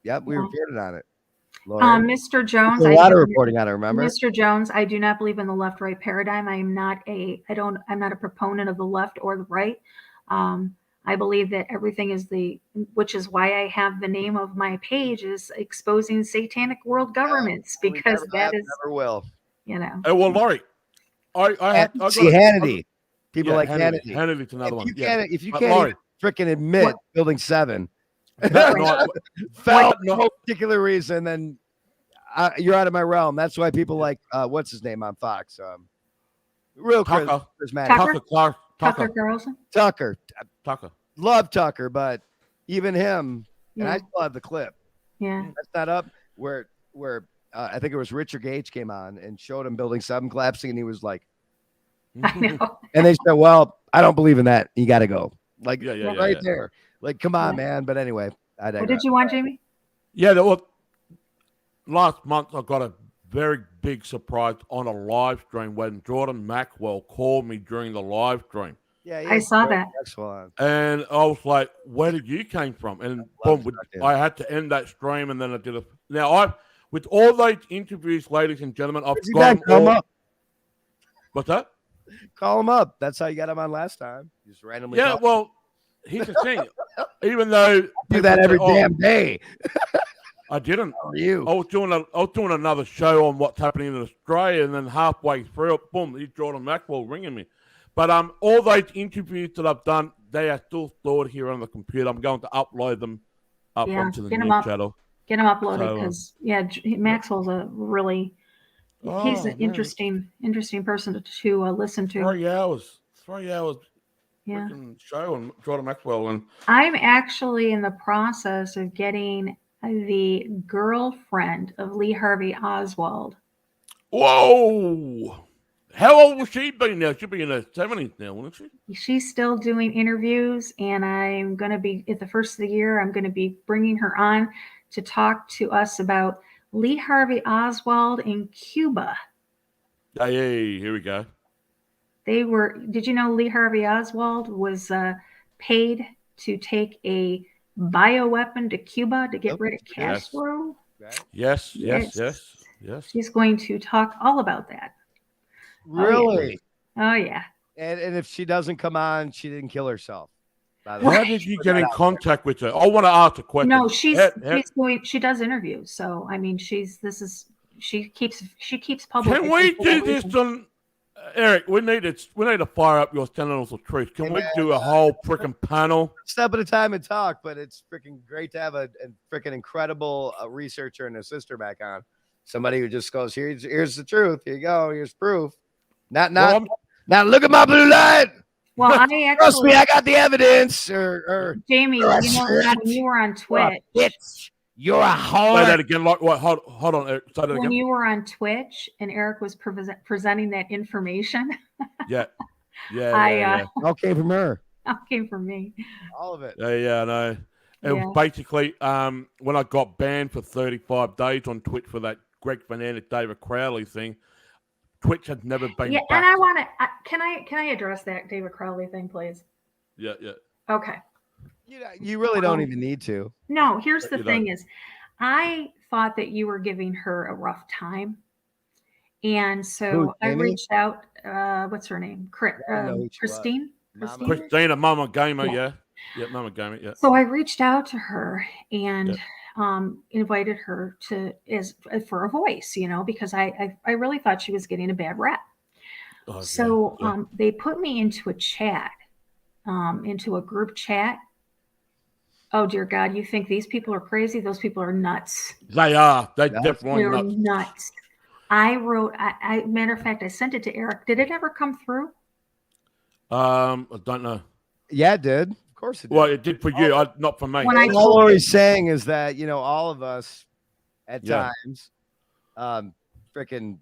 Yep, we Yeah. reported on it. Lori. Mr. Jones, a I lot of do- reporting on it. Remember? Mr. Jones, I do not believe in the left-right paradigm. I'm not a proponent of the left or the right. I believe that everything is which is why I have the name of my page is Exposing Satanic World Governments, We because never that have, is, never will. Hey, well, Laurie, I See Hannity. People like Hannity. Hannity. Hannity's another one. If you But can't Laurie, freaking admit What? Building 7 that night, fell What? for no particular reason, then you're out of my realm. That's why people like what's his name on Fox? Real Tucker. charismatic. Tucker? Tucker Clark. Tucker Tucker. Carlson. Tucker. Love Tucker, but even him, and I Yeah, still have the clip. yeah. That's not up where I think it was Richard Gage came on and showed him Building 7 collapsing, and he was like, I know. and they said, "Well, I don't believe in that. You got to go." Like Yeah, yeah, right yeah. there. Like, come on, Yeah. man. But anyway, I What digress. did you want, Jamie? Yeah, last month I got a very big surprise on a live stream when Jordan Maxwell called me during the live stream. Yeah, I saw that. Excellent. And I was like, where did you came from? And Love boom, that, yeah. I had to end that stream and then I did it. Now, with all those interviews, ladies and gentlemen, I've Is he got back? Call him all. up. What's that? Call him up. That's how you got him on last time. You just randomly Yeah, call. well, here's the thing. Even though do that every people say, damn day. I didn't. How are you? I was doing another show on what's happening in Australia, and then halfway through it, boom, he's Jordan Maxwell ringing me. But all those interviews that I've done, they are still stored here on the computer. I'm going to upload them up Yeah, onto the get 'em new up. channel. Get him uploaded So, because Maxwell's a really he's Oh, an man. interesting person to listen to. 3 hours. Yeah. Freaking show on Jordan Maxwell. And I'm actually in the process of getting the girlfriend of Lee Harvey Oswald. whoa, how old will she be now? She'll be in her 70s now, won't she? She's still doing interviews, and I'm going to be at the first of the year. I'm going to be bringing her on to talk to us about Lee Harvey Oswald in Cuba. Hey, here we go. Did you know Lee Harvey Oswald was paid to take a bioweapon to Cuba to get rid of Castro? Yes. She's going to talk all about that. Really? Oh, yeah. And if she doesn't come on, she didn't kill herself. By the way. How did you get in contact with her? I want to ask a question. No, she she does interviews. So, I mean, she keeps public. Can we do this on Eric? We need to fire up your Sentinels of Truth. Can we do a whole freaking panel? Step at a time and talk, but it's freaking great to have a freaking incredible researcher and a sister back on. Somebody who just goes, here's the truth. Here you go. Here's proof. Not look at my blue light. Well, I Trust me, actually, I got the evidence. Or Jamie, you're a when slut. you were on Twitch, you're a Say whore. that again. Like what? Hold on, Eric. Say that when again. you were on Twitch and Eric was presenting that information, Yeah. All came from her. that came from me. All of it. Yeah, I know. It Yeah. was basically when I got banned for 35 days on Twitch for that Greg Fernandez, David Crowley thing. Twitch had never been Yeah, back. and I want to. Can I address that David Crowley thing, please? Yeah. Okay. You really don't even need to. No, here's the You thing: is I thought that you were giving her a rough time, and so Who, I Jamie? reached out. What's her name? I don't know who she was. Christine. Mama. Christina, Mama Gamer, Yeah. yeah, Mama Gamer, yeah. So I reached out to her and invited her for a voice, because I really thought she was getting a bad rep. Oh, So yeah. they put me into a chat, into a group chat. Oh dear God, you think these people are crazy? Those people are nuts. They are. They That's- definitely They're not. nuts. I wrote. Matter of fact, I sent it to Eric. Did it ever come through? I don't know. Yeah, it did. Of course it did. Well, it did for you, not for me. When I all told Lori's saying is that, all of us at Yeah. times, freaking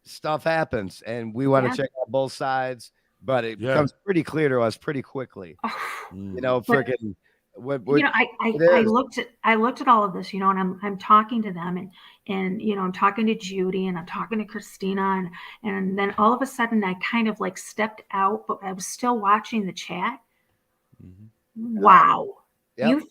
stuff happens and we want to Yeah. check out both sides. but it Yeah. becomes pretty clear to us pretty quickly. Mm. You know, But- freaking. What You know, it I is. looked at all of this, you know, and I'm talking to them, and you know, I'm talking to Judy, and I'm talking to Christina, and then all of a sudden I kind of like stepped out, but I was still watching the chat. Mhm. Wow. Yep.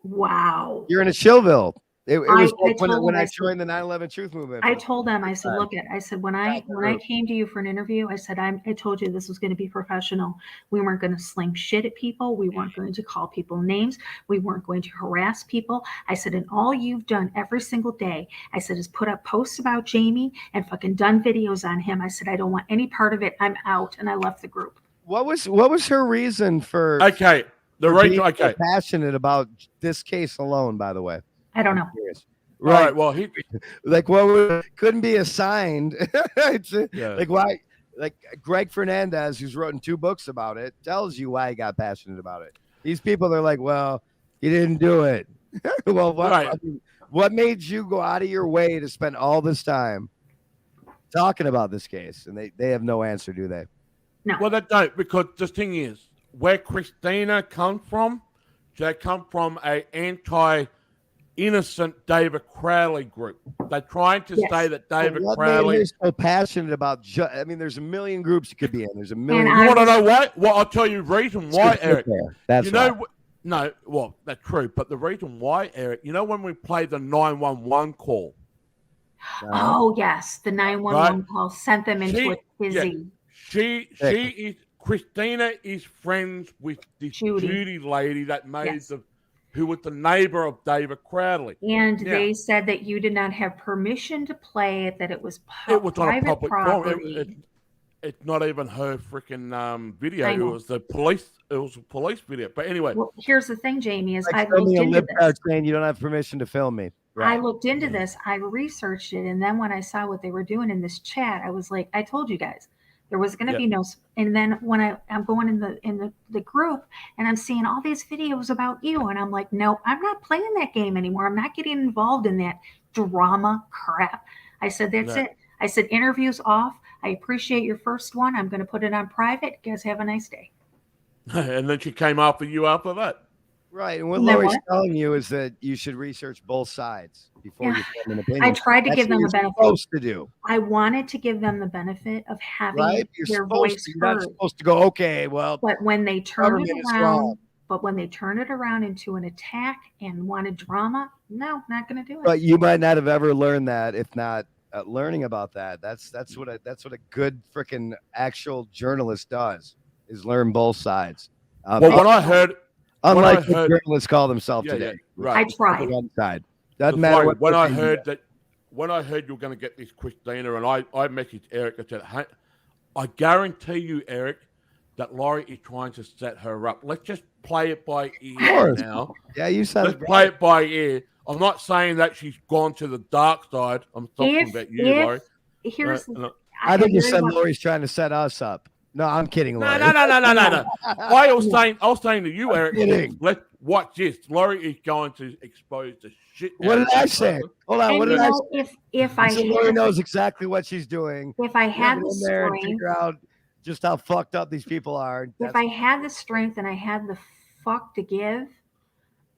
Wow. You're in a Chillville. It was I like when told them, I I said- joined the 9/11 Truth Movement. I told them, I said, look, I said, when I Right. came to you for an interview, I said, I told you this was going to be professional. We weren't going to sling shit at people. We weren't going to call people names. We weren't going to harass people. I said, and all you've done every single day, I said, is put up posts about Jamie and fucking done videos on him. I said, I don't want any part of it. I'm out. And I left the group. What was her reason for Okay. The for reason. being so Okay. passionate about this case alone? By the way, I don't know. Curious. All right. Well, Like couldn't be assigned. Yeah. Like why? Like Greg Fernandez, who's written 2 books about it, tells you why he got passionate about it. These people, they're like, well, he didn't do it. Well, what, Right. I mean, what made you go out of your way to spend all this time talking about this case? And they have no answer, do they? No. Well, they don't, because the thing is, where Christina comes from, they come from a anti-innocent David Crowley group. They're trying to Yes. say that David What made Crowley. her so passionate about? I mean, there's a million groups you could be in. There's a million. And You I want to was- know why? Well, I'll tell you the reason why, Eric. That's You know, why. no, well, that's true, but the reason why, Eric, you know, when we play the 911 call, Oh, yes. The 911 call sent them into She- a tizzy. Christina is friends with this Judy. Judy lady that made Yes. who was the neighbor of David Crowley. And Yeah. they said that you did not have permission to play it, that it was It was on a private public property. forum. It's not even her freaking video. I It know. was the police. It was a police video. But anyway, Well, here's the thing, Jamie, is I Like, send looked me a into lip this. card saying you don't have permission to film me. I looked into this. I researched it, and then when I saw what they were doing in this chat, I was like, I told you guys there was going to Yeah. be no. And then when I'm going in the group, and I'm seeing all these videos about you, and I'm like, no, I'm not playing that game anymore. I'm not getting involved in that drama crap. I said, that's No. it. I said, interviews off. I appreciate your first one. I'm going to put it on private. You guys have a nice day. and then she came after you after that. Right. And what And then Lori's what? telling you is that you should research both sides before Yeah. you form an opinion. I tried to That's give what them you're a benefit. supposed to do, I wanted to give them the benefit of having right? You're their supposed voice to. You're not heard. supposed to go, okay, well, But when they turn it Government is wrong. around, into an attack and wanted drama, no, not going to do it. but you might not have ever learned that if not learning about that. That's what a good freaking actual journalist does, is learn both sides. Well, when I heard, Unlike I what heard- journalists call themselves yeah, today. right. I The tried. one side. That's Doesn't matter why what when I opinion heard that, when I heard you were going to get this Christina, and I messaged Eric and said, hey, I guarantee you, Eric, that Laurie is trying to set her up. Let's just play it by ear course. now. Yeah, you said Let's it play right. it by ear. I'm not saying that she's gone to the dark side. I'm talking If- about you, if- Laurie. Here's No, I think you really said want- Lori's trying to set us up. No, I'm kidding, no, Lori. no. I was saying to you, Eric, kidding. let's watch this. Laurie is going to expose the shit. What out did of I this say? person. Hold on. And What you did I know, if I say? So Lori had, knows exactly what she's doing. if I had Get the in there and strength, figure out just how fucked up these people are. if I had the strength and I had the fuck to give,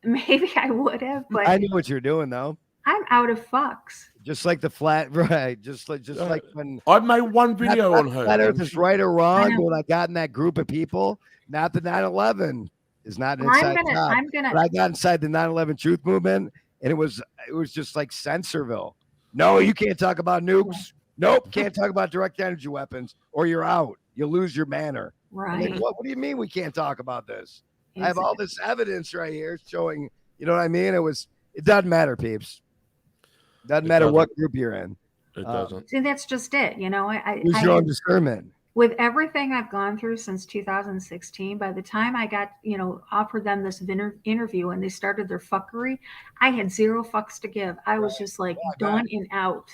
maybe I would have. But I knew what you're doing though. I'm out of fucks. Just like the flat, right? Just like when I made one video not on her. flat Earth and is she- right or I wrong. know. But when I got in that group of people, not the 9/11 is not an I'm inside gonna, job. I'm But gonna. I got inside the 9/11 Truth Movement, and it was just like Censorville. No, you can't talk about nukes. Nope, can't talk about direct energy weapons, or you're out. You'll lose your manner. I'm Right. like, what do you mean we can't talk about this? I have all this evidence right here showing. You know what I mean? It doesn't matter, peeps. Doesn't It matter doesn't. what group you're in. It doesn't. See, that's just it. You know, Use your own discernment. with everything I've gone through since 2016, by the time I got, offered them this interview and they started their fuckery, I had zero fucks to give. I was just like Yeah, I bet. done and out.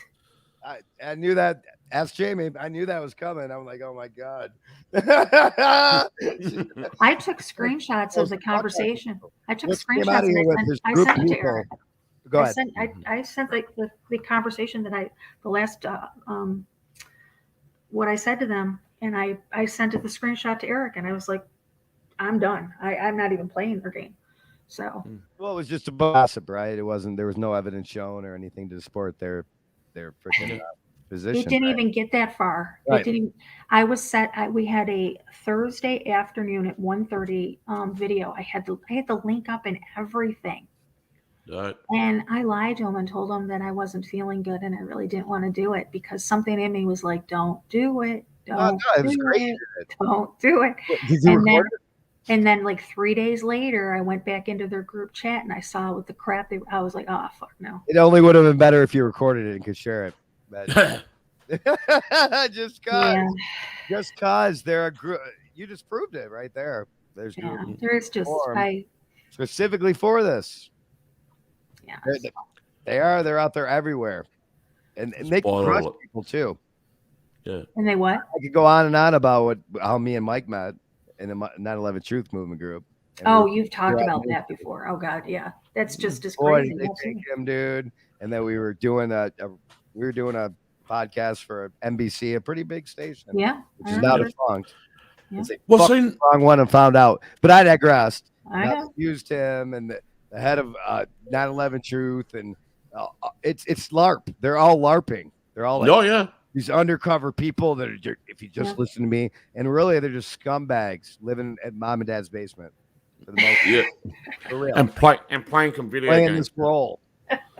I knew that. Ask Jamie. I knew that was coming. I'm like, oh my god. I took screenshots of the Fuck that. conversation. I took What came screenshots out of here and with this I group sent of it to people? Eric. Go ahead. I sent like the conversation that the last what I said to them, And I sent it the screenshot to Eric, and I was like, I'm done. I'm not even playing their game. So Well, it was just a gossip, right? It wasn't. There was no evidence shown or anything to support their freaking position. it didn't right? even get that far. Right. It didn't. I was set. We had a Thursday afternoon at 1:30 video. I had the link up and everything. Right. And I lied to him and told him that I wasn't feeling good and I really didn't want to do it because something in me was like, "Don't do it. Don't it was do great. it. Don't do it." Did you And then, record it? and then like 3 days later, I went back into their group chat and I saw what the crap I was like, "Oh fuck no." It only would have been better if you recorded it and could share it. But just cause they're a group. You just proved it right there. There's Yeah, group there's just formed specifically for this. yeah. They're out there everywhere, and they can Spoil crush it. people too. Yeah. And they what? I could go on and on about how me and Mike met in the 9/11 Truth Movement group. And Oh, we- you've talked Yeah. about that before. Oh God, yeah. That's just as boy, crazy. did they take him, dude. And then we were doing a podcast for NBC, a pretty big station, Yeah. which I is now remember. defunct. Yeah. It's a Well, fucking see, wrong one and found out. But I digressed. I And know. used him and the head of 9/11 Truth, and it's LARP. They're all LARPing. They're all like oh yeah, these undercover people that are, if you just Yeah. listen to me, and really they're just scumbags living at mom and dad's basement for the most yeah, for real, and playing some video playing games. this role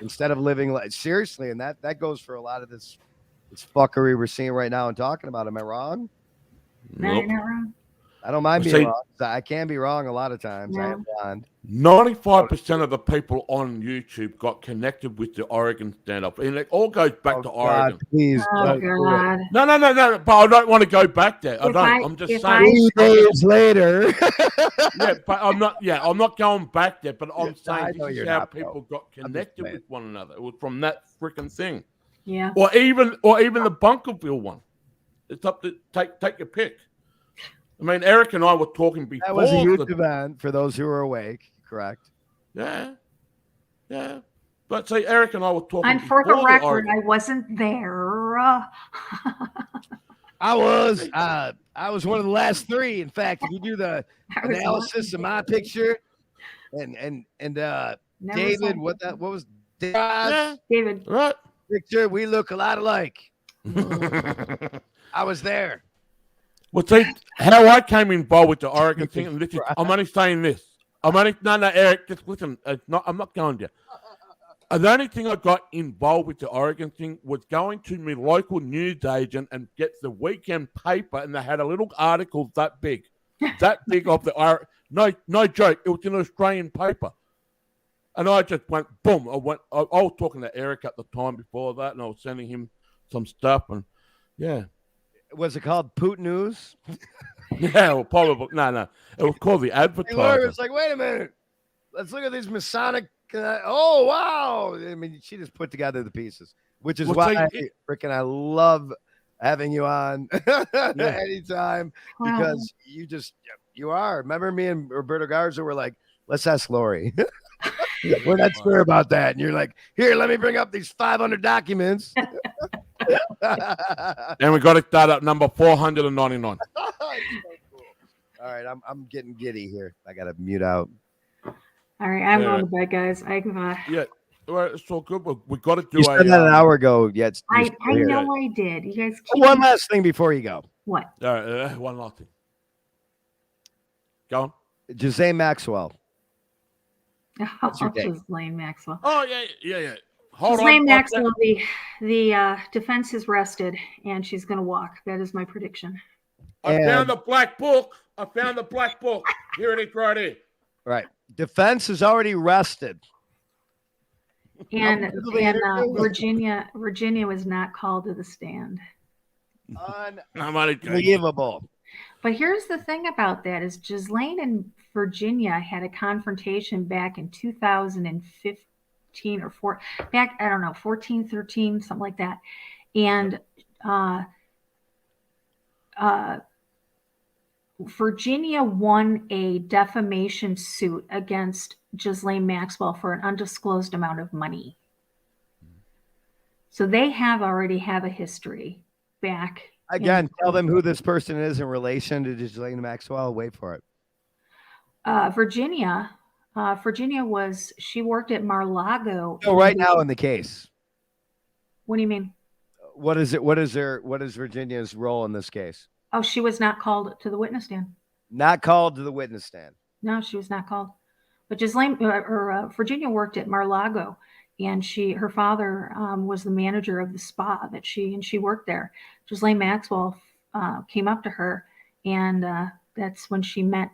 instead of living like seriously. And that goes for a lot of this fuckery we're seeing right now and talking about. Am I wrong? No, Nope. you're not wrong. I don't mind Well, being see- wrong. I can be wrong a lot of times. I Yeah. am blonde. 95% of the people on YouTube got connected with the Oregon stand-up, and it all goes back Oh, to God, Oregon. please. Oh don't do it. God. No. But I don't want to go back there. I If don't. I- I'm just if saying. 3 days later. Yeah, but I'm not. Yeah, I'm not going back there. But I'm Yeah, I saying know this is you're how not, bro. people got I'm just connected saying. with one another. It was from that freaking thing, Yeah. or even the Bunkerville one. It's up to take your pick. I mean, Eric and I were talking before. That was a huge the- event for those who are awake. Correct. Yeah. But see, Eric and I were talking. And for the before record, Oregon. I wasn't there. I was one of the last three. In fact, if you do the I was analysis of my picture, and never David, saw- what was David's Yeah, David. right. picture? We look a lot alike. I was there. Well, see, how I came involved with the Oregon thing, and this is, I'm only saying this. No, Eric, just listen. I'm not going there. The only thing I got involved with the Oregon thing was going to my local news agent and get the weekend paper, and they had a little article that big of the no joke. It was in an Australian paper, and I just went boom. I was talking to Eric at the time before that, and I was sending him some stuff, and yeah. Was it called Poot News? Yeah, well, probably no. It was called the And Laura Advertiser. was like, wait a minute. Let's look at these Masonic. Oh, wow. I mean, she just put together the pieces, which is Well, why see, I love having you on anytime Wow. because you are. Remember me and Roberto Garza were like, let's ask Lori. We're not sure about that. And you're like, here, let me bring up these 500 documents. And we got it started at number 499. So cool. All right, I'm getting giddy here. I gotta mute out. All right, I'm Yeah. going to bed, guys. Yeah, well, it's all good. We got to do You said that an hour ago. Yet I know I did. You guys keep One last thing before you go. what? one last thing. Go on. Jose Maxwell. What's your take? Ghislaine Maxwell? Oh yeah. Hold Ghislaine on. Maxwell, the defense is rested, and she's going to walk. That is my prediction. I found the black book. Here it is, right here. Right. Defense is already rested. And Unbelievable. Virginia was not called to the stand. I'm only joking. Unbelievable. But here's the thing about that is Ghislaine and Virginia had a confrontation back in 2015 or 14, 13, something like that. And Virginia won a defamation suit against Ghislaine Maxwell for an undisclosed amount of money. So they already have a history back Again, tell them who this person is in relation to Ghislaine Maxwell. Wait for it. Virginia she worked at Mar-Lago. So right now in the case, What do you mean? what is it? What is Virginia's role in this case? Oh, she was not called to the witness stand. Not called to the witness stand. No, she was not called. But Virginia worked at Mar-Lago, and her father was the manager of the spa that she worked there. Ghislaine Maxwell came up to her, and that's when she met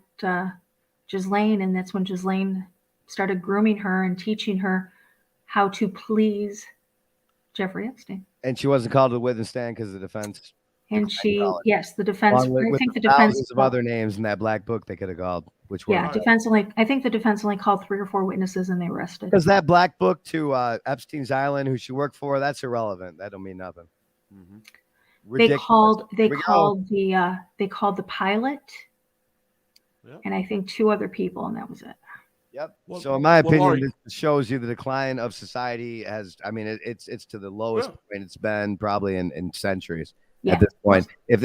Ghislaine, and that's when Ghislaine started grooming her and teaching her how to please Jeffrey Epstein. And she wasn't called to the witness stand because the defense. And the defense. I think the defense. Thousands of other names in that black book they could have called, which were. Yeah, I think the defense only called 3 or 4 witnesses, and they arrested. Because that black book to Epstein's Island, who she worked for, that's irrelevant. That don't mean nothing. Mm-hmm. They called the pilot, and I think 2 other people, and that was it. Yep. So in my opinion, this shows you the decline of society it's to the lowest point it's been probably in centuries at this point. If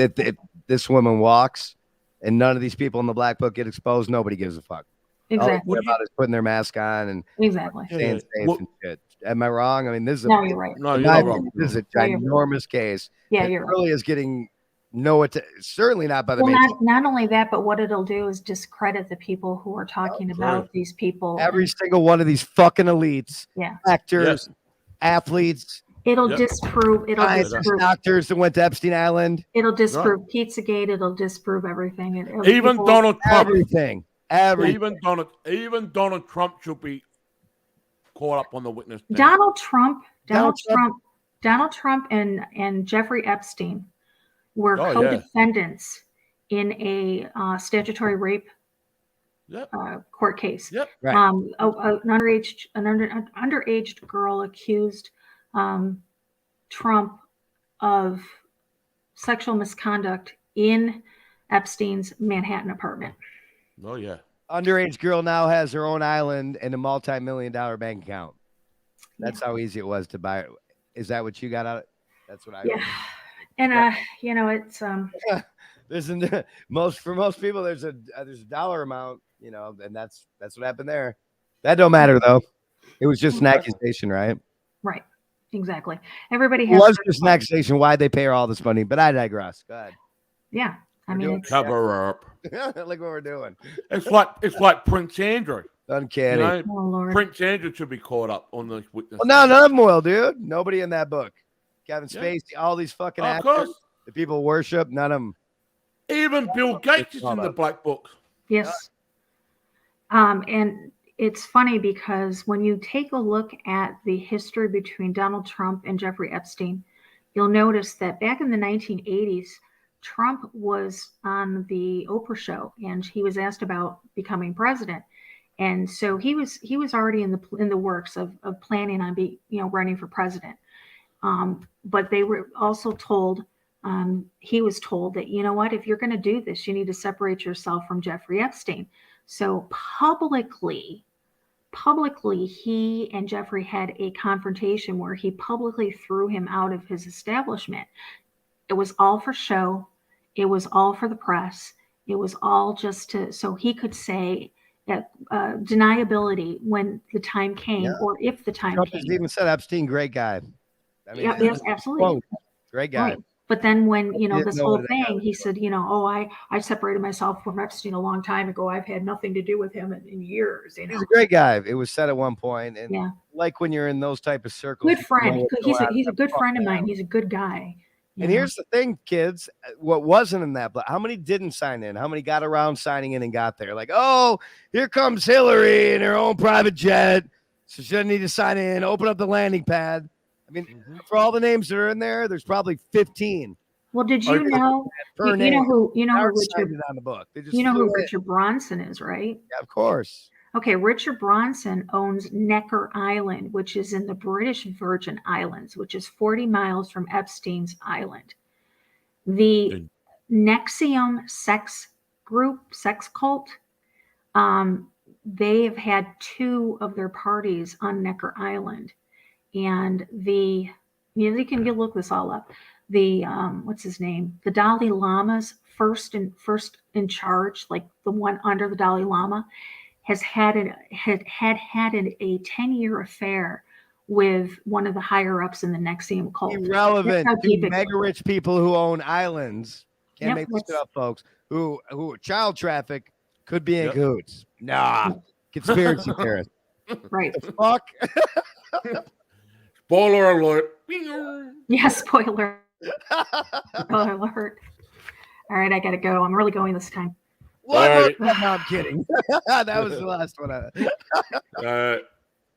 this woman walks and none of these people in the black book get exposed, nobody gives a fuck. Exactly. All they care about is putting their mask on and staying safe and shit. Am I wrong? I mean, this is you're right. No, you're not wrong. This is a ginormous case. Yeah, it you're really right. is getting certainly not by the not only that, but what it'll do is discredit the people who are talking about these people. Every single one of these fucking elites, actors, athletes. It'll disprove. Doctors that went to Epstein Island. It'll disprove Pizzagate. It'll disprove everything. Even Donald Trump. Everything. Even Donald Trump should be caught up on the witness stand. Donald Trump and Jeffrey Epstein were co-defendants in a statutory rape court case. Yep. Right. An underage girl accused Trump of sexual misconduct in Epstein's Manhattan apartment. Oh yeah. Underage girl now has her own island and a multi-million-dollar bank account. That's how easy it was to buy it. Is that what you got out of it? That's what I got. And it's there's for most people there's a dollar amount, and that's what happened there. That don't matter though. It was just an accusation, right? Right. Exactly. Everybody has. It was just an accusation. Why'd they pay her all this money? But I digress. Go ahead. Yeah. I mean, cover up. Look what we're doing. It's like Prince Andrew. Uncanny. You know, oh, Lord. Prince Andrew should be caught up on the witness. Well, no, none of them will, dude. Nobody in that book. Kevin Spacey, all these fucking actors, the people worship, none of them. Even Bill Gates is in the black book. Yes. And it's funny because when you take a look at the history between Donald Trump and Jeffrey Epstein, you'll notice that back in the 1980s, Trump was on the Oprah show and he was asked about becoming president. And so he was already in the works of planning on running for president. But they were also told, he was told that, you know what, if you're going to do this, you need to separate yourself from Jeffrey Epstein. So publicly, he and Jeffrey had a confrontation where he publicly threw him out of his establishment. It was all for show. It was all for the press. It was all just so he could say that deniability when the time came, or if the time Trump came. has even said Epstein, great guy. I mean, yes, absolutely. Great guy. Right. But then when, this whole thing, he said, I separated myself from Epstein a long time ago. I've had nothing to do with him in years. He's a great guy. It was said at one point. And like when you're in those type of circles. Good friend. He's a good friend of mine. He's a good guy. And here's the thing, kids, what wasn't in that, but how many didn't sign in? How many got around signing in and got there? Like, oh, here comes Hillary in her own private jet. So she doesn't need to sign in, open up the landing pad. I mean, for all the names that are in there, there's probably 15. Well, did you know? You know who Richard Bronson is, right? Yeah, of course. Okay, Richard Bronson owns Necker Island, which is in the British Virgin Islands, which is 40 miles from Epstein's Island. The NXIVM sex cult, they have had 2 of their parties on Necker Island. And the You can look this all up. The what's his name? The Dalai Lama's first in charge, like the one under the Dalai Lama, has had a 10-year affair with one of the higher ups in the Nexium cult. Irrelevant That's how to deep it mega rich people who own islands. Can't Yep, make this that's- shit up, folks. Who child traffic could be in Yep. cahoots. Nah, conspiracy theorists. Right. Fuck. Spoiler alert. Yeah, spoiler alert. All right, I gotta go. I'm really going this time. What? All right. No, I'm kidding. That was the last one.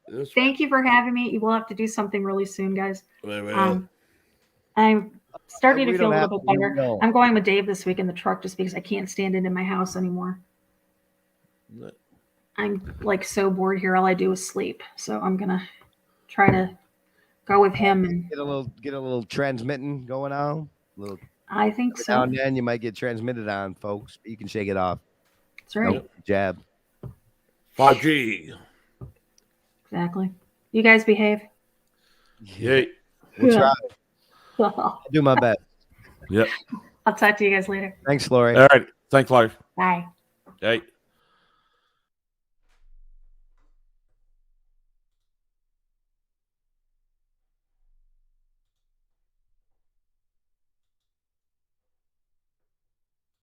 This Thank you for having me. We'll have to do something really soon, guys. well, I'm starting We to feel don't a have little bit to, better. no. I'm going with Dave this week in the truck just because I can't stand it in my house anymore. I'm like so bored here. All I do is sleep. So I'm gonna try to go with him, and Get a little transmitting going on. A little I think so. now and then you might get transmitted on, folks. But you can shake it off. That's right. Jab. 5G. Exactly. You guys behave. Yeah. We'll try. I'll I'll do my best. Yep. talk to you guys later. Thanks, Lori. All right. Thanks, Life. Bye. Hey.